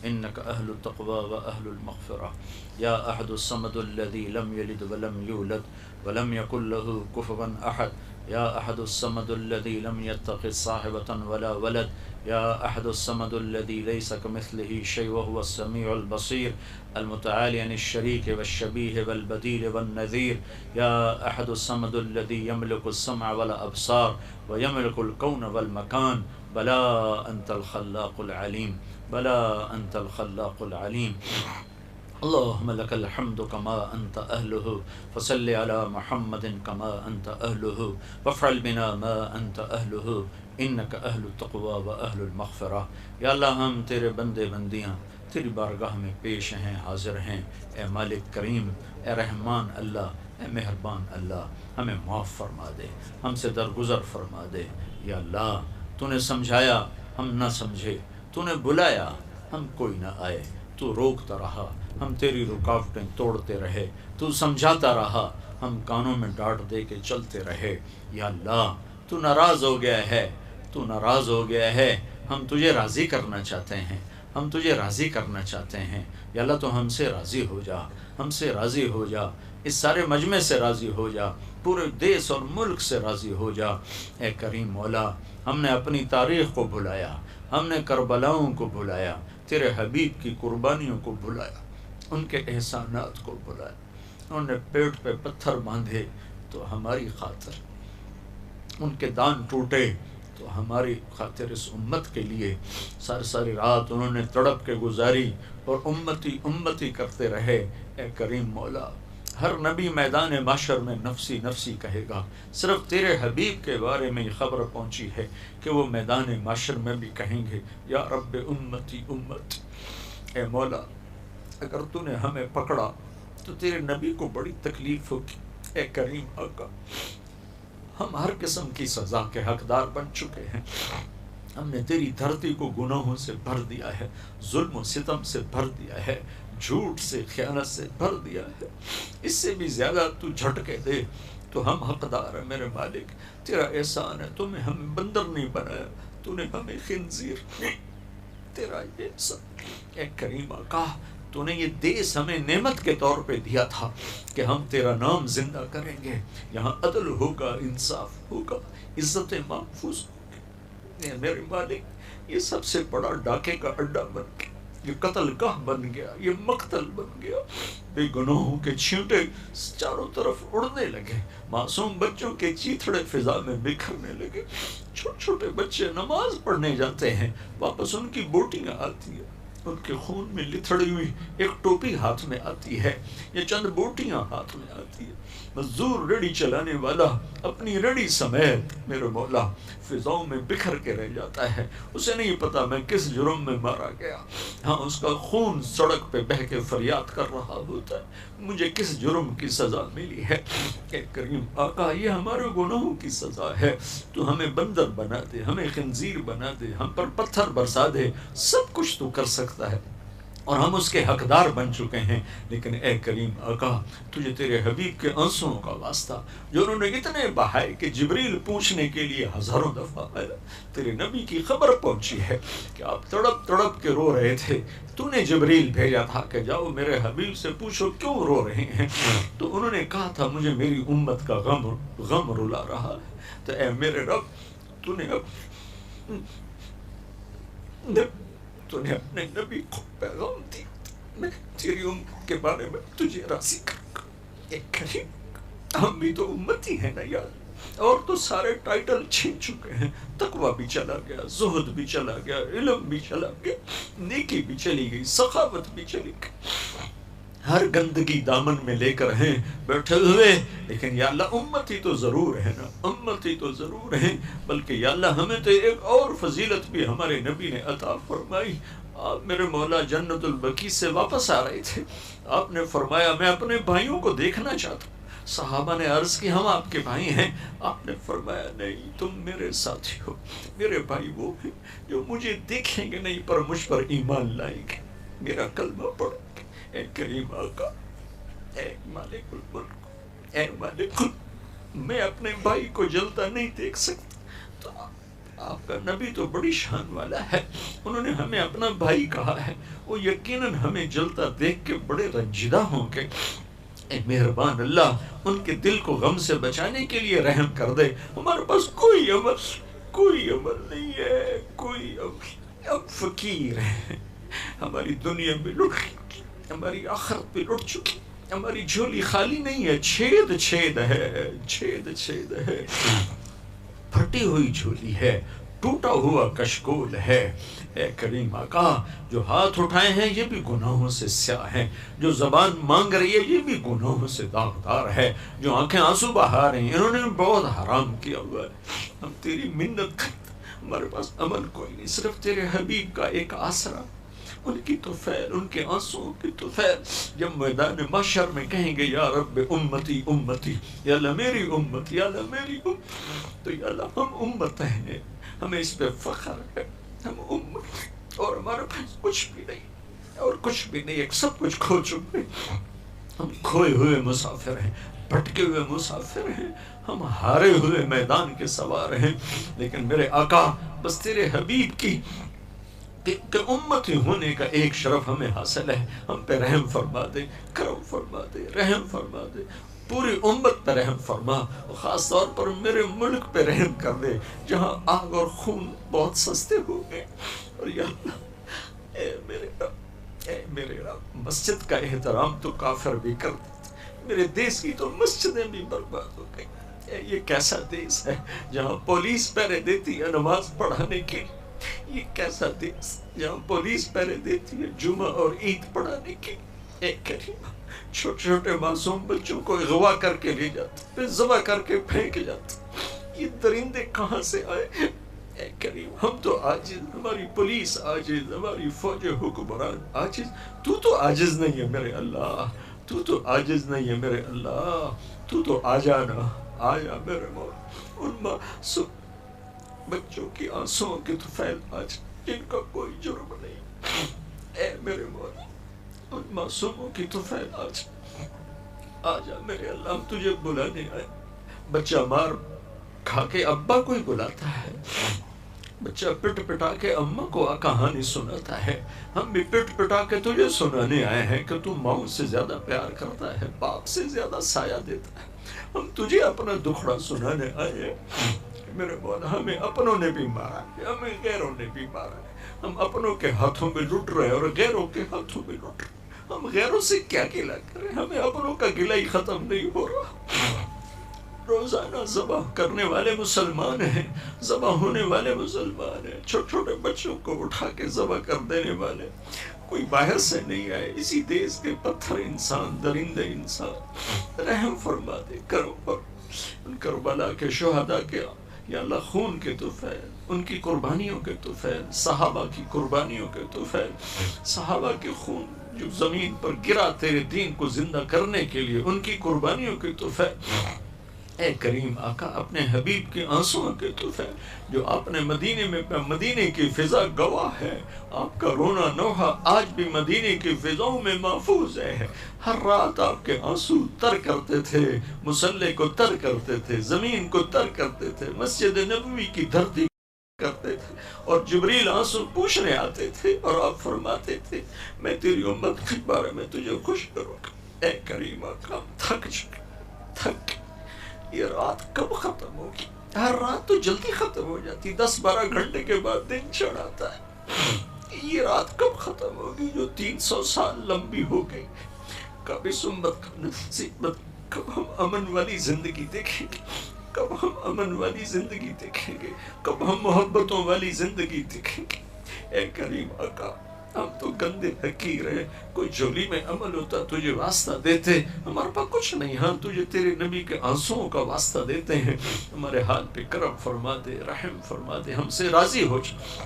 انک اہل التقوی و اہل المغفرہ یا احد الصمد الذی لم یلد ولم یولد ولم یکن لہ کفوا احد یا احد الصمد الذی لم یتخذ صاحبة ولا ولد یا احد الصمد الذی لیس کمثلہ شیء وهو السمیع البصیر المتعالی عن الشریک والشبیہ والبدیل والنذیر یا احد الصمد الذی یملک السمع والابصار ویملک الکون والمکان بلا انت الخلاق العلیم، بلا انت الخلاق العلیم۔ اللہم لک الحمد کما انت اہلہ فصلی علی محمد کما انت اہلہ وافعل بنا ما انت اہلہ انک اہل التقوی و اہل المغفرہ۔ یا اللہ ہم تیرے بندے بندیاں تیری بارگاہ میں پیش ہیں، حاضر ہیں، اے مالک کریم، اے رحمان اللہ، اے مہربان اللہ، ہمیں معاف فرما دے، ہم سے درگزر فرما دے۔ یا اللہ تو نے سمجھایا ہم نہ سمجھے، تو نے بلایا ہم کوئی نہ آئے، تو روکتا رہا ہم تیری رکاوٹیں توڑتے رہے، تو سمجھاتا رہا ہم کانوں میں ڈانٹ دے کے چلتے رہے۔ یا اللہ تو ناراض ہو گیا ہے، تو ناراض ہو گیا ہے، ہم تجھے راضی کرنا چاہتے ہیں، ہم تجھے راضی کرنا چاہتے ہیں۔ یا اللہ تو ہم سے راضی ہو جا، ہم سے راضی ہو جا، اس سارے مجمع سے راضی ہو جا، پورے دیس اور ملک سے راضی ہو جا۔ اے کریم مولا ہم نے اپنی تاریخ کو بھلایا، ہم نے کربلاؤں کو بھلایا، تیرے حبیب کی قربانیوں کو بھلایا، ان کے احسانات کو بھلایا، انہوں نے پیٹ پہ پتھر باندھے تو ہماری خاطر، ان کے دان ٹوٹے تو ہماری خاطر، اس امت کے لیے ساری رات انہوں نے تڑپ کے گزاری اور امتی امتی کرتے رہے۔ اے کریم مولا ہر نبی میدان محشر میں نفسی نفسی کہے گا، صرف تیرے حبیب کے بارے میں یہ خبر پہنچی ہے کہ وہ میدان محشر میں بھی کہیں گے یا رب امتی امتی۔ اے مولا اگر تو نے ہمیں پکڑا تو تیرے نبی کو بڑی تکلیف ہوگی۔ اے کریم آقا ہم ہر قسم کی سزا کے حقدار بن چکے ہیں، ہم نے تیری دھرتی کو گناہوں سے بھر دیا ہے، ظلم و ستم سے بھر دیا ہے، جھوٹ سے، خیانت سے بھر دیا ہے۔ اس سے بھی زیادہ تو جھٹکے دے تو ہم حقدار ہیں میرے مالک، تیرا احسان ہے، تو نے ہمیں بندر نہیں بنایا، تو نے ہمیں خنزیر نہیں، تیرا یہ احسان۔ اے کریم آقا تو نے یہ دیس ہمیں نعمت کے طور پہ دیا تھا کہ ہم تیرا نام زندہ کریں گے، یہاں عدل ہوگا، انصاف ہوگا، عزت محفوظ ہوگی۔ میرے مالک یہ سب سے بڑا ڈاکے کا اڈا بن گیا، یہ قتل گاہ بن گیا، یہ مقتل بن گیا، بے گناہوں کے چھینٹے چاروں طرف اڑنے لگے، معصوم بچوں کے چیتھڑے فضا میں بکھرنے لگے، چھوٹے چھوٹے بچے نماز پڑھنے جاتے ہیں واپس ان کی بوٹیاں آتی ہیں، ان کے خون میں لتھڑی ہوئی ایک ٹوپی ہاتھ میں آتی ہے یا چند بوٹیاں ہاتھ میں آتی ہے، مزدور ریڑھی چلانے والا اپنی ریڑھی سمیت میرے مولا فضاؤں میں بکھر کے رہ جاتا ہے، اسے نہیں پتا میں کس جرم میں مارا گیا، ہاں اس کا خون سڑک پہ بہہ کے فریاد کر رہا ہوتا ہے، مجھے کس جرم کی سزا ملی ہے؟ کہ کریم آقا یہ ہمارے گناہوں کی سزا ہے، تو ہمیں بندر بنا دے، ہمیں خنزیر بنا دے، ہم پر پتھر برسا دے، سب کچھ تو کر سکتا ہے اور ہم اس کے حقدار بن چکے ہیں، لیکن اے کریم آقا تجھے تیرے حبیب کے آنسوؤں کا واسطہ جو انہوں نے اتنے بہائے کہ جبریل پوچھنے کے لیے ہزاروں دفعہ آیا، تیرے نبی کی خبر پہنچی ہے کہ آپ تڑپ تڑپ کے رو رہے تھے، تو نے جبریل بھیجا تھا کہ جاؤ میرے حبیب سے پوچھو کیوں رو رہے ہیں، تو انہوں نے کہا تھا مجھے میری امت کا غم رلا رہا ہے، تو اے میرے رب تو نے اپنے نبی کو پیغام دی، میں تیری امت کے بارے میں تجھے راضی کروں، ہم بھی تو امتی ہیں نا یار، اور تو سارے ٹائٹل چھین چکے ہیں، تقوی بھی چلا گیا، زہد بھی چلا گیا، علم بھی چلا گیا، نیکی بھی چلی گئی، سخاوت بھی چلی گئی، ہر گندگی دامن میں لے کر ہیں بیٹھے ہوئے، لیکن یا اللہ امتی تو ضرور ہے نا، امتی تو ضرور ہے، بلکہ یا اللہ ہمیں تو ایک اور فضیلت بھی ہمارے نبی نے عطا فرمائی۔ آپ میرے مولا جنت البقیع سے واپس آ رہے تھے، آپ نے فرمایا میں اپنے بھائیوں کو دیکھنا چاہتا ہوں، صحابہ نے عرض کی ہم آپ کے بھائی ہیں، آپ نے فرمایا نہیں تم میرے ساتھی ہو، میرے بھائی وہ ہیں جو مجھے دیکھیں گے نہیں پر مجھ پر ایمان لائیں گے، میرا کلمہ پڑھیں گے۔ اے کریم آقا، اے مالک الملک، اے مالک میں اپنے بھائی کو جلتا نہیں دیکھ سکتا، تو آپ کا نبی تو بڑی شان والا ہے، انہوں نے ہمیں اپنا بھائی کہا ہے، وہ یقیناً ہمیں جلتا دیکھ کے بڑے رنجیدہ ہوں گے، اے مہربان اللہ ان کے دل کو غم سے بچانے کے لیے رحم کر دے، ہمارے پاس کوئی عمل نہیں ہے، کوئی عمل، اب فقیر ہیں، ہماری دنیا میں لٹ چکی، ہماری آخرت بھی لٹ چکی، ہماری جھولی خالی نہیں ہے، چھید ہے، پھٹی ہوئی جھولی ہے، ٹوٹا ہوا کشکول ہے۔ اے کریم آقا جو ہاتھ اٹھائے ہیں یہ بھی گناہوں سے سیاہ ہیں، جو زبان مانگ رہی ہے یہ بھی گناہوں سے داغدار ہے، جو آنکھیں آنسو بہا رہی ہیں انہوں نے بہت حرام کیا ہوا ہے، ہم تیری منت کرتے، ہمارے پاس عمل کوئی نہیں، صرف تیرے حبیب کا ایک آسرا، ان کی طفیل، ان کے آنسوں کی طفیل، جب میدان محشر میں کہیں گے یا رب امتی امتی، یا اللہ میری امت، یا اللہ میری امت، تو یا اللہ ہم امت ہیں، ہمیں اس پہ فخر ہے، ہم امت، اور ہمارے پاس کچھ بھی نہیں، اور کچھ بھی نہیں، ایک سب کچھ کھو چکے، ہم کھوئے ہوئے مسافر ہیں، بھٹکے ہوئے مسافر ہیں، ہم ہارے ہوئے میدان کے سوار ہیں، لیکن میرے آقا بس تیرے حبیب کی کہ امتی ہونے کا ایک شرف ہمیں حاصل ہے، ہم پہ رحم فرما دے، کرم فرما دے، رحم فرما دے، پوری امت پہ رحم فرما، اور خاص طور پر میرے ملک پہ رحم کر دے جہاں آگ اور خون بہت سستے ہو گئے، اور یا اللہ اے میرے رب مسجد کا احترام تو کافر بھی کر دیتے، میرے دیس کی تو مسجدیں بھی برباد ہو گئی، یہ کیسا دیس ہے جہاں پولیس پہرے دیتی ہے نماز پڑھانے کے لیے، یہ کیسا دیس جہاں پولیس پہرے دیتی ہے جمعہ اور عید پڑھانے کے لیے، اے کریم چھوٹے چھوٹے معصوم بچوں کو اغوا کر کے لے جاتے، پھر ذبح کر کے پھینک جاتے، یہ درندے کہاں سے آئے؟ اے کریم ہم تو عاجز، ہماری پولیس عاجز، ہماری فوج حکمران عاجز، تو تو عاجز نہیں ہے میرے اللہ، تو تو عاجز نہیں ہے میرے اللہ، تو تو آ جانا، آیا میرے مولا، ان معصوم بچوں کی آنسوں کی طفیل آج جن کا کوئی جرم نہیں، اے میرے مولا ان معصوموں کی طفیل آج آ میرے اللہ، ہم تجھے بلانے آئے، بچہ مار کھا کے ابا کو ہی بلاتا ہے، بچہ پٹ پٹا کے اماں کو کہانی سناتا ہے، ہم بھی پٹ پٹا کے تجھے سنانے آئے ہیں کہ تو ماں سے زیادہ پیار کرتا ہے، باپ سے زیادہ سایہ دیتا ہے، ہم تجھے اپنا دکھڑا سنانے آئے ہیں میرے مولا، ہمیں اپنوں نے بھی مارا ہے، ہمیں غیروں نے بھی مارا ہے، ہم اپنوں کے ہاتھوں میں لٹ رہے ہیں اور غیروں کے ہاتھوں میں لٹ رہے ہیں، ہم غیروں سے کیا گلہ کریں، ہمیں اپنوں کا گلہ ہی ختم نہیں ہو رہا، روزانہ ذبح کرنے والے مسلمان ہیں، ذبح ہونے والے مسلمان ہیں، چھوٹے چھوٹے بچوں کو اٹھا کے ذبح کر دینے والے، کوئی باہر سے نہیں آئے، اسی دیس کے پتھر انسان، درندے انسان، رحم فرما دے، کرو پر ان کربلا کے شہداء کے یا اللہ خون کے طفیل، ان کی قربانیوں کے طفیل، صحابہ کی قربانیوں کے طفیل، صحابہ کے خون جو زمین پر گرا تیرے دین کو زندہ کرنے کے لیے، ان کی قربانیوں کے طفیل، اے کریم آقا اپنے حبیب کے آنسوؤں کے طفیل، جو آپ نے مدینے میں، مدینے کی فضا گواہ ہے، آپ کا رونا نوحہ آج بھی مدینے کی فضاؤں میں محفوظ ہے۔ ہر رات آپ کے آنسو تر کرتے تھے، مصلی کو تر کرتے تھے، زمین کو تر کرتے تھے، مسجد نبوی کی دھرتی کرتے تھے، اور جبریل آنسو پوچھنے آتے تھے اور آپ فرماتے تھے میں تیری امت کے بارے میں تجھے خوش کروں گا۔ اے کریم آقا تھک چکے، تھک، یہ رات کب ختم ہوگی؟ ہر رات تو جلدی ختم ہو جاتی، 10-12 گھنٹے کے بعد دن چڑھ آتا ہے، یہ رات کب ختم ہوگی جو 300 سال لمبی ہو گئی؟ کب اس امت کا نصیبت، کب ہم امن والی زندگی دیکھیں گے؟ کب ہم امن والی زندگی دیکھیں گے؟ کب ہم محبتوں والی زندگی دیکھیں گے؟ اے کریم آقا ہم تو گندے حقیر ہیں، کوئی جھولی میں عمل ہوتا تجھے واسطہ دیتے، ہمارے پاس کچھ نہیں، ہاں تجھے تیرے نبی کے آنسوؤں کا واسطہ دیتے ہیں، ہمارے حال پہ کرم فرما دے، رحم فرما دے، ہم سے راضی ہو جا۔